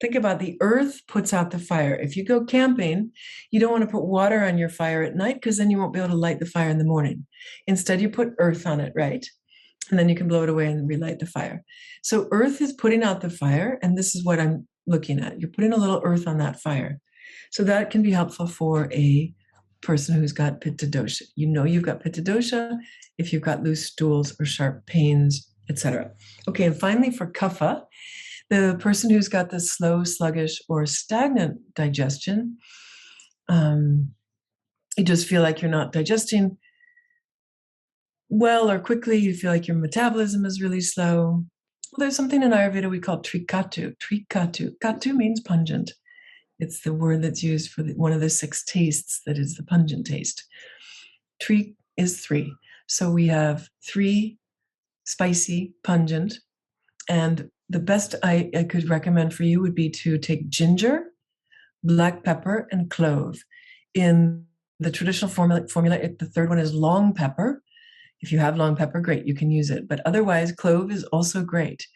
Think about the earth puts out the fire. If you go camping, you don't want to put water on your fire at night because then you won't be able to light the fire in the morning. Instead, you put earth on it, right? And then you can blow it away and relight the fire. So earth is putting out the fire, and this is what I'm looking at. You're putting a little earth on that fire. So that can be helpful for a person who's got pitta dosha. You know you've got pitta dosha if you've got loose stools or sharp pains, etc. Okay, and finally for kapha, the person who's got the slow, sluggish, or stagnant digestion, you just feel like you're not digesting well or quickly, you feel like your metabolism is really slow. Well, there's something in Ayurveda we call trikatu. Trikatu. Katu means pungent. It's the word that's used for one of the 6 tastes that is the pungent taste. Tri is 3. So we have 3 spicy, pungent, and the best I could recommend for you would be to take ginger, black pepper, and clove. In the traditional formula, the third one is long pepper. If you have long pepper, great, you can use it. But otherwise, clove is also great.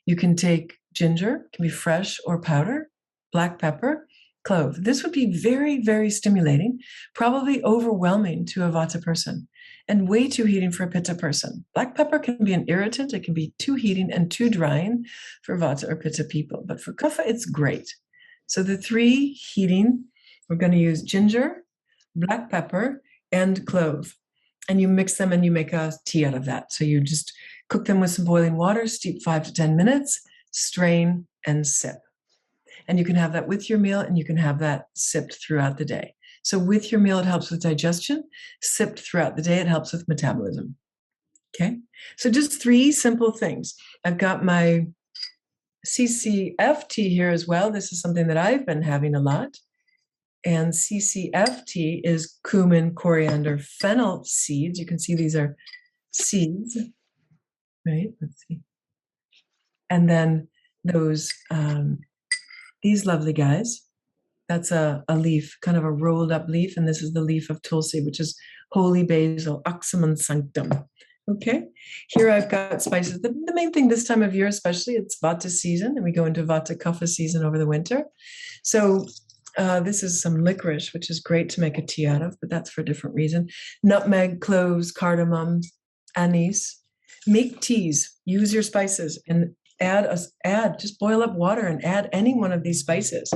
You can take ginger, can be fresh or powder, black pepper, clove. This would be very, very stimulating, probably overwhelming to a Vata person, and way too heating for a Pitta person. Black pepper can be an irritant. It can be too heating and too drying for Vata or Pitta people. But for Kapha, it's great. So the 3 heating, we're going to use ginger, black pepper, and clove. and you mix them and you make a tea out of that. So you just cook them with some boiling water, steep 5 to 10 minutes, strain and sip. And you can have that with your meal, and you can have that sipped throughout the day. So with your meal, it helps with digestion. Sipped throughout the day, it helps with metabolism. Okay. So just 3 simple things. I've got my CCF tea here as well. This is something that I've been having a lot. And CCF tea is cumin, coriander, fennel seeds. You can see these are seeds, right? Let's see. And then those, these lovely guys, that's a leaf, kind of a rolled up leaf. And this is the leaf of tulsi, which is holy basil, oxymum sanctum. Okay, here I've got spices. The main thing this time of year, especially, it's Vata season, and we go into Vata Kapha season over the winter. So this is some licorice, which is great to make a tea out of, but that's for a different reason. Nutmeg, cloves, cardamom, anise. Make teas. Use your spices and just boil up water and add any one of these spices.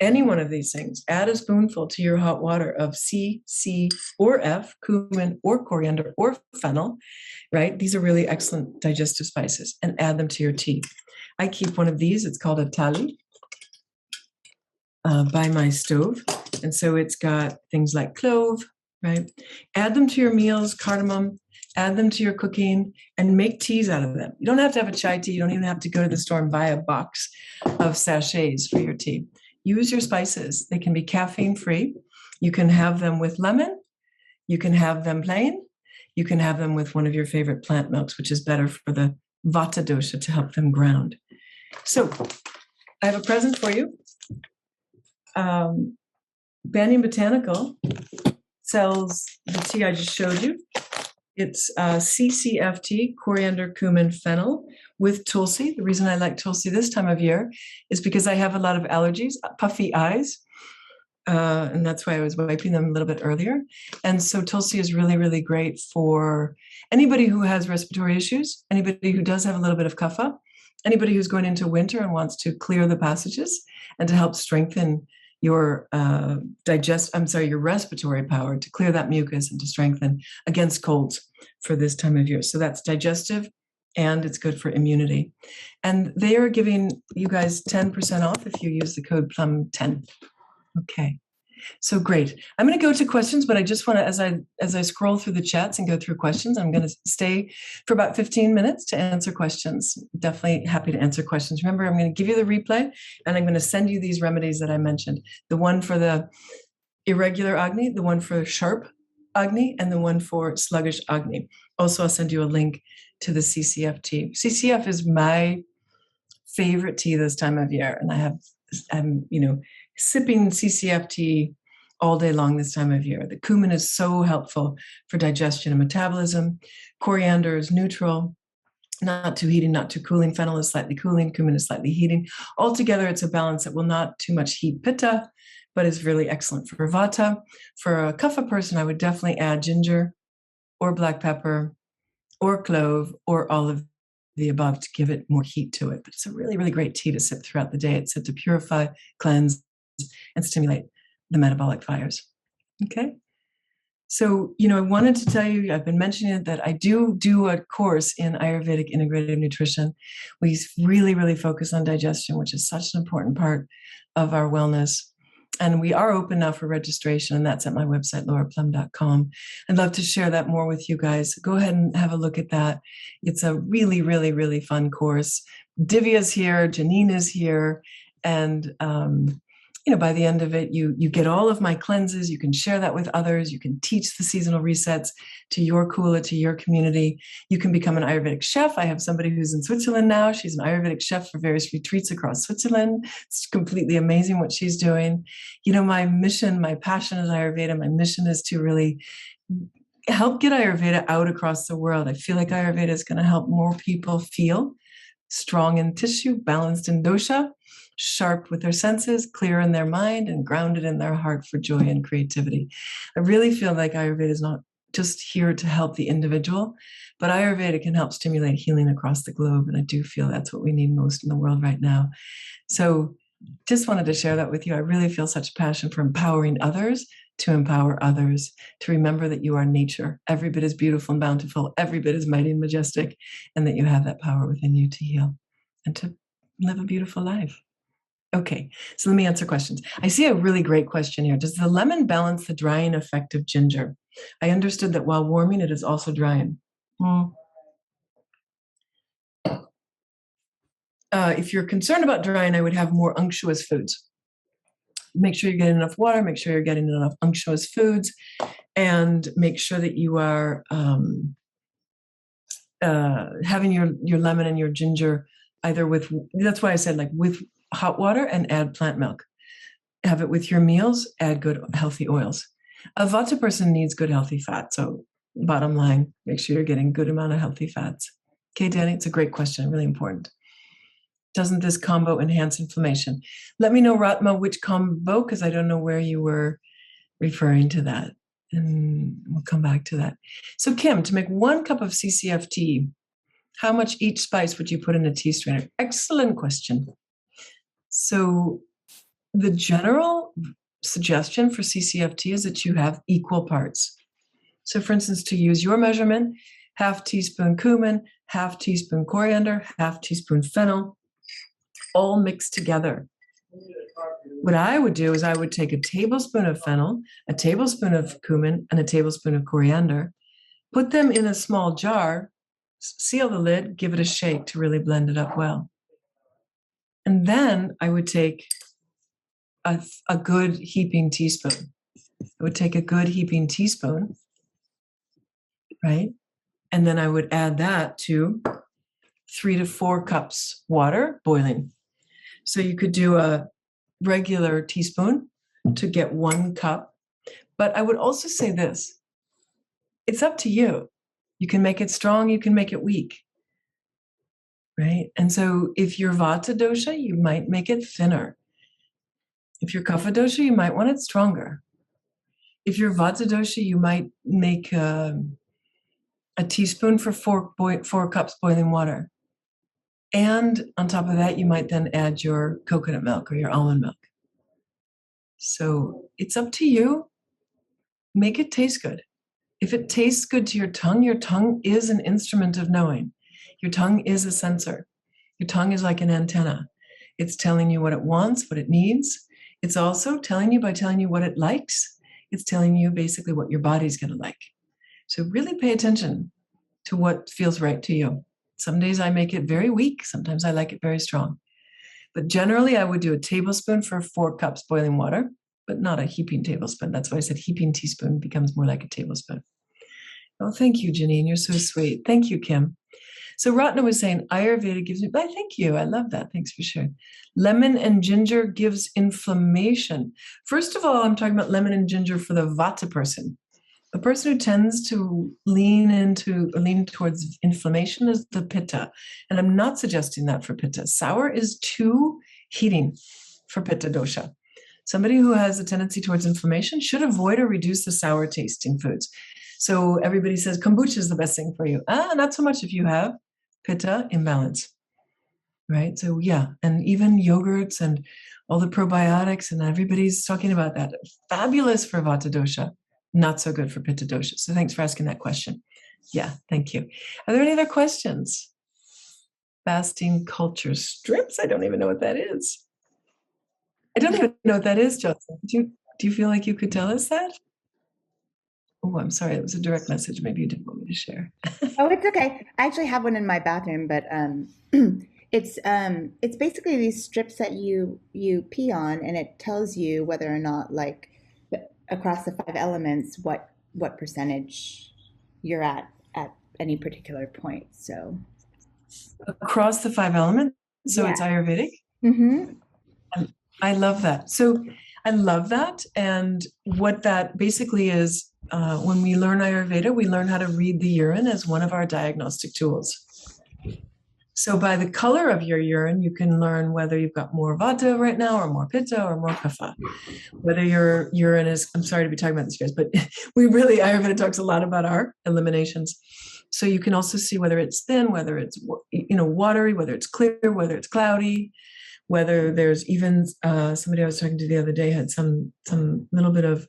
Any one of these things. Add a spoonful to your hot water of C, or F, cumin, or coriander, or fennel, right? These are really excellent digestive spices, and add them to your tea. I keep one of these. It's called a tali by my stove. And so it's got things like clove, right? Add them to your meals, cardamom, add them to your cooking, and make teas out of them. You don't have to have a chai tea. You don't even have to go to the store and buy a box of sachets for your tea. Use your spices. They can be caffeine free. You can have them with lemon. You can have them plain. You can have them with one of your favorite plant milks, which is better for the Vata dosha to help them ground. So I have a present for you. Banyan Botanical sells the tea I just showed you. It's CCF tea, coriander, cumin, fennel, with tulsi. The reason I like tulsi this time of year is because I have a lot of allergies, puffy eyes, and that's why I was wiping them a little bit earlier. And so tulsi is really, really great for anybody who has respiratory issues, anybody who does have a little bit of kapha, anybody who's going into winter and wants to clear the passages and to help strengthen your your respiratory power, to clear that mucus and to strengthen against colds for this time of year. So that's digestive, and it's good for immunity. And they are giving you guys 10% off if you use the code PLUM10. Okay. So great. I'm going to go to questions, but I just want to, as I scroll through the chats and go through questions, I'm going to stay for about 15 minutes to answer questions. Definitely happy to answer questions. Remember, I'm going to give you the replay, and I'm going to send you these remedies that I mentioned. The one for the irregular Agni, the one for sharp Agni, and the one for sluggish Agni. Also, I'll send you a link to the CCF tea. CCF is my favorite tea this time of year, and I'm sipping CCF tea all day long this time of year. The cumin is so helpful for digestion and metabolism. Coriander is neutral, not too heating, not too cooling. Fennel is slightly cooling. Cumin is slightly heating. Altogether, it's a balance that will not too much heat pitta, but is really excellent for vata. For a kapha person, I would definitely add ginger or black pepper or clove or all of the above to give it more heat to it. But it's a really, really great tea to sip throughout the day. It's said to purify, cleanse, and stimulate the metabolic fires. Okay. So, I wanted to tell you, I've been mentioning it, that I do a course in Ayurvedic integrative nutrition. We really, really focus on digestion, which is such an important part of our wellness. And we are open now for registration, and that's at my website, lauraplum.com. I'd love to share that more with you guys. Go ahead and have a look at that. It's a really, really, really fun course. Divya's here, Janine is here, and by the end of it, you get all of my cleanses. You can share that with others. You can teach the seasonal resets to your kula, to your community. You can become an Ayurvedic chef. I have somebody who's in Switzerland now. She's an Ayurvedic chef for various retreats across Switzerland. It's completely amazing what she's doing. My mission, my passion is Ayurveda. My mission is to really help get Ayurveda out across the world. I feel like Ayurveda is going to help more people feel strong in tissue, balanced in dosha, sharp with their senses, clear in their mind, and grounded in their heart for joy and creativity. I really feel like Ayurveda is not just here to help the individual, but Ayurveda can help stimulate healing across the globe. And I do feel that's what we need most in the world right now. So just wanted to share that with you. I really feel such passion for empowering others to empower others, to remember that you are nature, every bit as beautiful and bountiful, every bit as mighty and majestic, and that you have that power within you to heal and to live a beautiful life. Okay, so let me answer questions. I see a really great question here. Does the lemon balance the drying effect of ginger? I understood that while warming, it is also drying. If you're concerned about drying, I would have more unctuous foods. Make sure you're getting enough water, make sure you're getting enough unctuous foods, and make sure that you are having your lemon and your ginger either with, that's why I said like with hot water and add plant milk. Have it with your meals, add good healthy oils. A Vata person needs good healthy fat. So bottom line, make sure you're getting good amount of healthy fats. Okay, Danny, it's a great question, really important. Doesn't this combo enhance inflammation? Let me know, Ratma, which combo, because I don't know where you were referring to that. And we'll come back to that. So Kim, to make 1 cup of CCF tea, how much each spice would you put in a tea strainer? Excellent question. So the general suggestion for CCFT is that you have equal parts. So for instance, to use your measurement, half teaspoon cumin, half teaspoon coriander, half teaspoon fennel, all mixed together. What I would do is I would take a tablespoon of fennel, a tablespoon of cumin, and a tablespoon of coriander, put them in a small jar, seal the lid, give it a shake to really blend it up well. And then I would take a good heaping teaspoon. I would take a good heaping teaspoon, right? And then I would add that to 3 to 4 cups water boiling. So you could do a regular teaspoon to get 1 cup. But I would also say this, it's up to you. You can make it strong, you can make it weak, right? And so if you're Vata dosha, you might make it thinner. If you're Kapha dosha, you might want it stronger. If you're Vata dosha, you might make a teaspoon for 4 cups boiling water. And on top of that, you might then add your coconut milk or your almond milk. So it's up to you. Make it taste good. If it tastes good to your tongue is an instrument of knowing. Your tongue is a sensor. Your tongue is like an antenna. It's telling you what it wants, what it needs. It's also telling you by telling you what it likes. It's telling you basically what your body's going to like. So really pay attention to what feels right to you. Some days I make it very weak. Sometimes I like it very strong. But generally I would do a tablespoon for 4 cups boiling water, but not a heaping tablespoon. That's why I said heaping teaspoon becomes more like a tablespoon. Oh, thank you, Janine. You're so sweet. Thank you, Kim. So Ratna was saying Ayurveda gives me, thank you. I love that. Thanks for sharing. Lemon and ginger gives inflammation. First of all, I'm talking about lemon and ginger for the Vata person. The person who tends to lean towards inflammation is the Pitta. And I'm not suggesting that for Pitta. Sour is too heating for Pitta dosha. Somebody who has a tendency towards inflammation should avoid or reduce the sour tasting foods. So everybody says kombucha is the best thing for you. Not so much if you have Pitta imbalance, right? So yeah, and even yogurts and all the probiotics, and everybody's talking about that. Fabulous for Vata dosha, not so good for Pitta dosha. So thanks for asking that question. Yeah, thank you. Are there any other questions? Fasting culture strips? I don't even know what that is. I don't even know what that is, Joseph. Do you feel like you could tell us that? Oh, I'm sorry. It was a direct message. Maybe you didn't want me to share. Oh, it's okay. I actually have one in my bathroom, but it's basically these strips that you pee on, and it tells you whether or not, like, across the 5 elements, what percentage you're at any particular point. So across the 5 elements. So yeah. It's Ayurvedic. Mm-hmm. I love that. So I love that. And what that basically is, when we learn Ayurveda, we learn how to read the urine as one of our diagnostic tools. So by the color of your urine, you can learn whether you've got more Vata right now, or more Pitta, or more Kapha. Whether your urine is, I'm sorry to be talking about this, guys, but Ayurveda talks a lot about our eliminations. So you can also see whether it's thin, whether it's, watery, whether it's clear, whether it's cloudy, whether there's even, somebody I was talking to the other day had some little bit of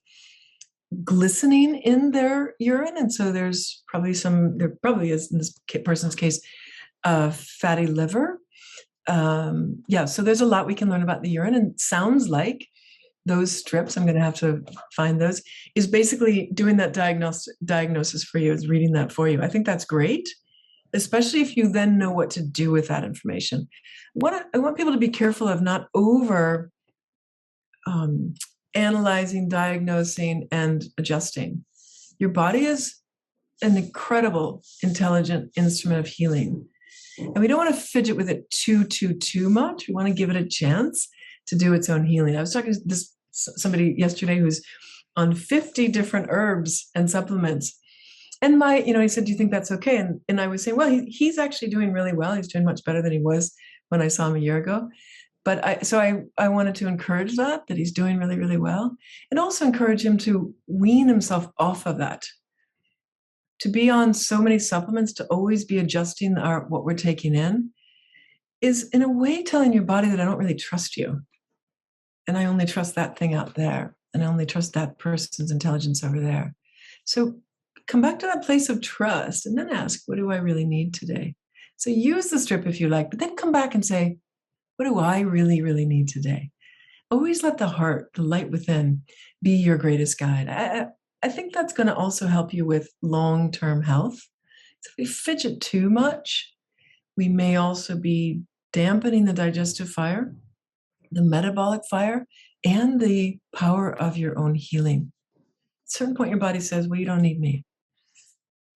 glistening in their urine. And so there probably is in this person's case, fatty liver. So there's a lot we can learn about the urine, and it sounds like those strips, I'm going to have to find those, is basically doing that diagnosis for you, is reading that for you. I think that's great, especially if you then know what to do with that information. I want people to be careful of not over analyzing, diagnosing, and adjusting. Your body is an incredible, intelligent instrument of healing. And we don't want to fidget with it too much. We want to give it a chance to do its own healing. I was talking to somebody yesterday who's on 50 different herbs and supplements. And he said, do you think that's okay? And I was saying, well, he's actually doing really well. He's doing much better than he was when I saw him a year ago. But I wanted to encourage that he's doing really, really well, and also encourage him to wean himself off of that. To be on so many supplements, to always be adjusting what we're taking in, is in a way telling your body that I don't really trust you. And I only trust that thing out there. And I only trust that person's intelligence over there. So come back to that place of trust and then ask, what do I really need today? So use the strip if you like, but then come back and say, what do I really, really need today? Always let the heart, the light within, be your greatest guide. I think that's going to also help you with long-term health. So if we fidget too much, we may also be dampening the digestive fire, the metabolic fire, and the power of your own healing. At a certain point, your body says, well, you don't need me.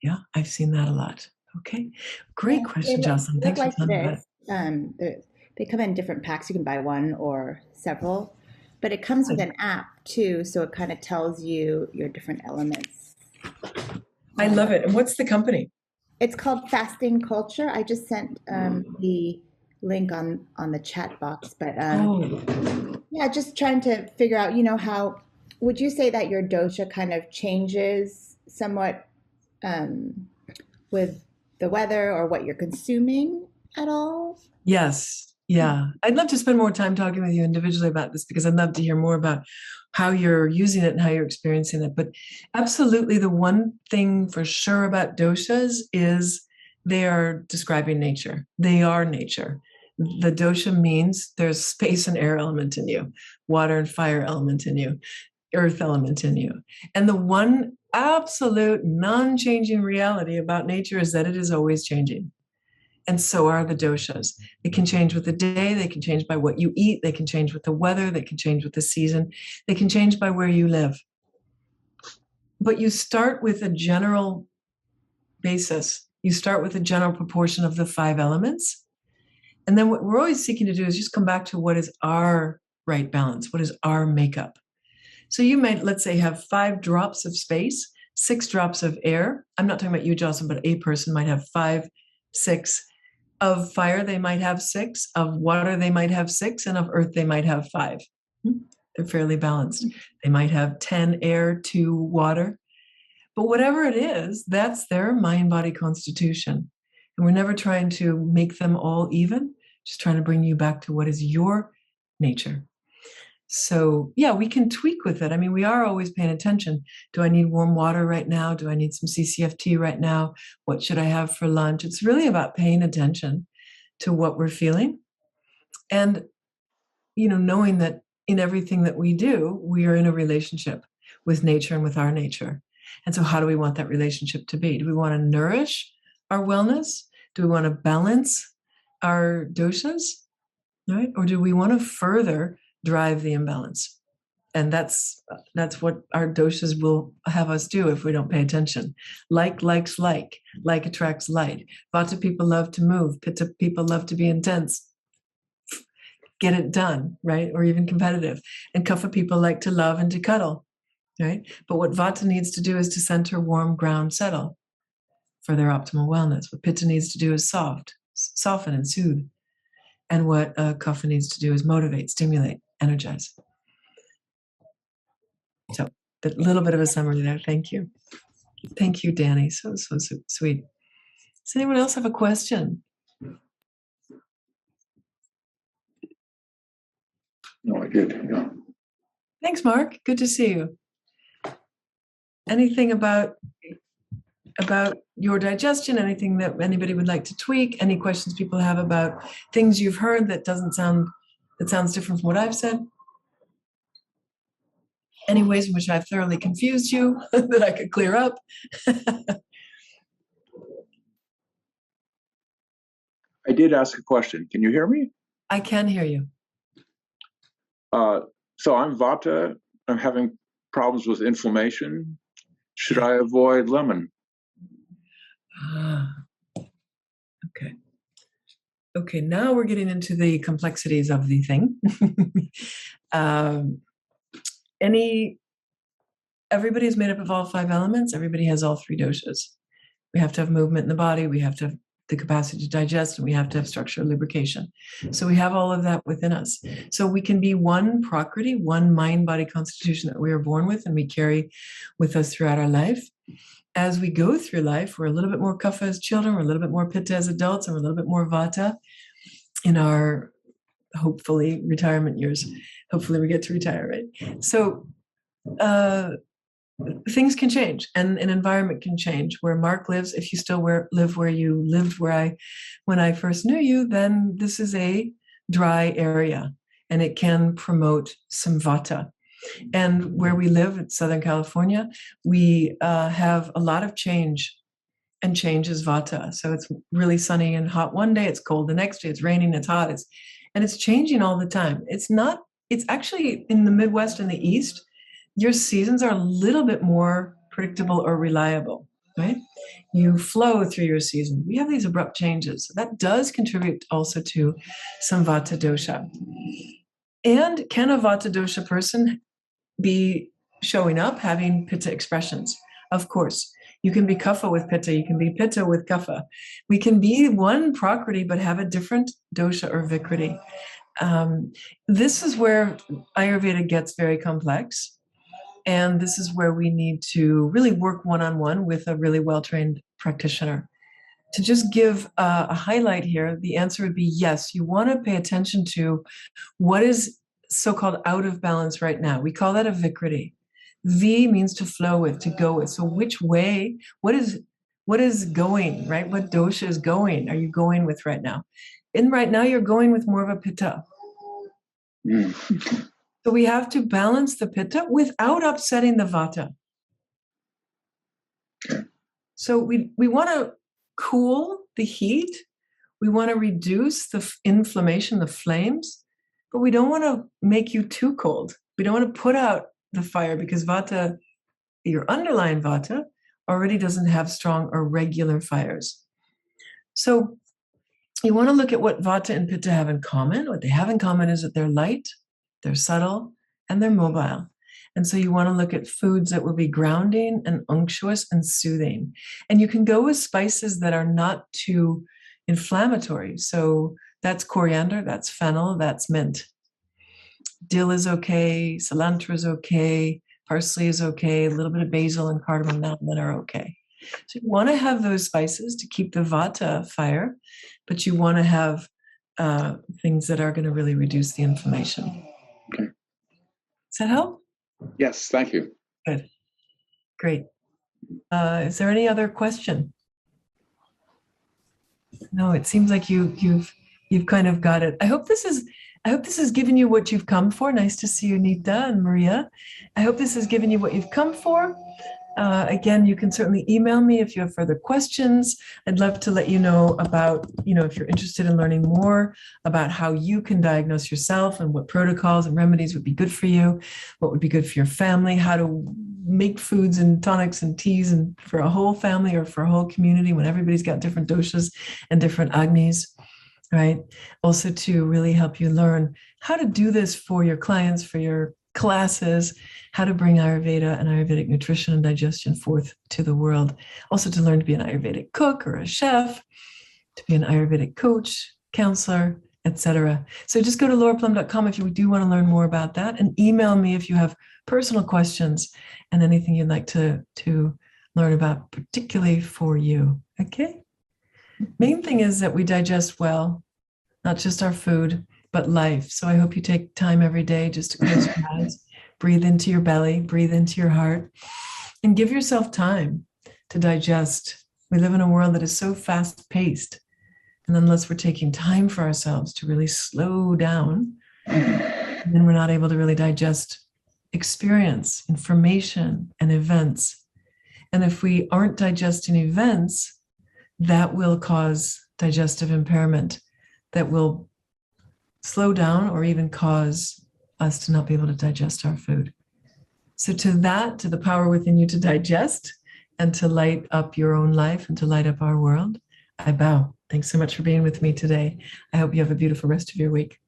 Yeah, I've seen that a lot. Okay. Great question, Jocelyn. Thanks for telling me about it. They come in different packs. You can buy one or several, but it comes with an app too. So it kind of tells you your different elements. I love it. And what's the company? It's called Fasting Culture. I just sent the link on the chat box, but yeah, just trying to figure out, how would you say that your dosha kind of changes somewhat with the weather or what you're consuming at all? Yes. Yeah. I'd love to spend more time talking with you individually about this, because I'd love to hear more about how you're using it and how you're experiencing it. But absolutely, the one thing for sure about doshas is they are describing nature. They are nature. The dosha means there's space and air element in you, water and fire element in you, earth element in you. And the one absolute non-changing reality about nature is that it is always changing. And so are the doshas. They can change with the day. They can change by what you eat. They can change with the weather. They can change with the season. They can change by where you live. But you start with a general basis. You start with a general proportion of the 5 elements. And then what we're always seeking to do is just come back to what is our right balance. What is our makeup? So you might, let's say, have 5 drops of space, 6 drops of air. I'm not talking about you, Jocelyn, but a person might have 5, 6. Of fire, they might have 6. Of water, they might have 6. And of earth, they might have 5. They're fairly balanced. They might have 10 air, 2 water. But whatever it is, that's their mind-body constitution. And we're never trying to make them all even, just trying to bring you back to what is your nature. So yeah, we can tweak with it. I mean, we are always paying attention. Do I need warm water right now? Do I need some CCFT right now? What should I have for lunch? It's really about paying attention to what we're feeling. And, knowing that in everything that we do, we are in a relationship with nature and with our nature. And so how do we want that relationship to be? Do we want to nourish our wellness? Do we want to balance our doshas? Right? Or do we want to further drive the imbalance? And that's what our doshas will have us do if we don't pay attention. Like likes like attracts like. Vata people love to move. Pitta people love to be intense. Get it done, right? Or even competitive. And Kapha people like to love and to cuddle, right? But what Vata needs to do is to center, warm, ground, settle for their optimal wellness. What Pitta needs to do is soften and soothe. And what Kapha needs to do is motivate, stimulate, energize. So a little bit of a summary there. Thank you. Thank you, Danny. So sweet. Does anyone else have a question? No, I did. Yeah. Thanks, Mark. Good to see you. anything about your digestion, anything that anybody would like to tweak, any questions people have about things you've heard that sounds different from what I've said? Any ways in which I've thoroughly confused you that I could clear up? I did ask a question. Can you hear me? I can hear you. So I'm Vata. I'm having problems with inflammation. Should I avoid lemon? Okay. Okay, now we're getting into the complexities of the thing. Everybody is made up of all 5 elements. Everybody has all 3 doshas. We have to have movement in the body. We have to have the capacity to digest, and we have to have structure, lubrication. So we have all of that within us. So we can be one prakriti, one mind, body constitution that we are born with, and we carry with us throughout our life. As we go through life, we're a little bit more kapha as children, we're a little bit more pitta as adults, and we're a little bit more vata in our, hopefully, retirement years. Hopefully we get to retire, right? So things can change, and an environment can change. Where Mark lives, if you still live where you lived when I first knew you, then this is a dry area, and it can promote some vata. And where we live in Southern California, we have a lot of change, and change is vata. So it's really sunny and hot one day, it's cold the next day, it's raining, it's hot, and it's changing all the time. It's actually in the Midwest and the East, your seasons are a little bit more predictable or reliable, right? You flow through your season. We have these abrupt changes. So that does contribute also to some vata dosha. And can a vata dosha person be showing up having pitta expressions? Of course. You can be kapha with pitta. You can be pitta with kapha. We can be one prakriti but have a different dosha or vikriti. This is where Ayurveda gets very complex. And this is where we need to really work one-on-one with a really well-trained practitioner. To just give a highlight here, the answer would be yes. You want to pay attention to what is so-called out of balance right now. We call that a vikriti. V means to flow with, to go with. So which way, what is going, right? What dosha is going? Are you going with right now? And right now you're going with more of a pitta. So we have to balance the pitta without upsetting the vata. So we want to cool the heat. We want to reduce the inflammation, the flames, but we don't want to make you too cold. We don't want to put out the fire, because vata, your underlying vata, already doesn't have strong or regular fires. So you want to look at what vata and pitta have in common. What they have in common is that they're light, they're subtle, and they're mobile. And so you want to look at foods that will be grounding and unctuous and soothing. And you can go with spices that are not too inflammatory. So that's coriander, that's fennel, that's mint. Dill is okay, cilantro is okay, parsley is okay, a little bit of basil and cardamom nutmeg are okay. So you want to have those spices to keep the vata fire, but you want to have things that are going to really reduce the inflammation. Okay. Does that help? Yes, thank you. Good. Great. Is there any other question? No, it seems like you've kind of got it. I hope this has given you what you've come for. Nice to see you, Nita and Maria. I hope this has given you what you've come for. Again, you can certainly email me if you have further questions. I'd love to let you know about, if you're interested in learning more about how you can diagnose yourself and what protocols and remedies would be good for you, what would be good for your family, how to make foods and tonics and teas and for a whole family or for a whole community when everybody's got different doshas and different agnis, right? Also to really help you learn how to do this for your clients, for your classes, how to bring Ayurveda and Ayurvedic nutrition and digestion forth to the world. Also to learn to be an Ayurvedic cook or a chef, to be an Ayurvedic coach, counselor, etc. So just go to lauraplum.com if you do want to learn more about that, and email me if you have personal questions and anything you'd like to learn about, particularly for you. Okay? Main thing is that we digest well, not just our food, but life. So I hope you take time every day just to close your eyes, breathe into your belly, breathe into your heart, And give yourself time to digest. We live in a world that is so fast-paced. And unless we're taking time for ourselves to really slow down, then we're not able to really digest experience, information, and events. And if we aren't digesting events, that will cause digestive impairment, that will slow down or even cause us to not be able to digest our food. So to the power within you to digest and to light up your own life and to light up our world, I bow. Thanks so much for being with me today. I hope you have a beautiful rest of your week.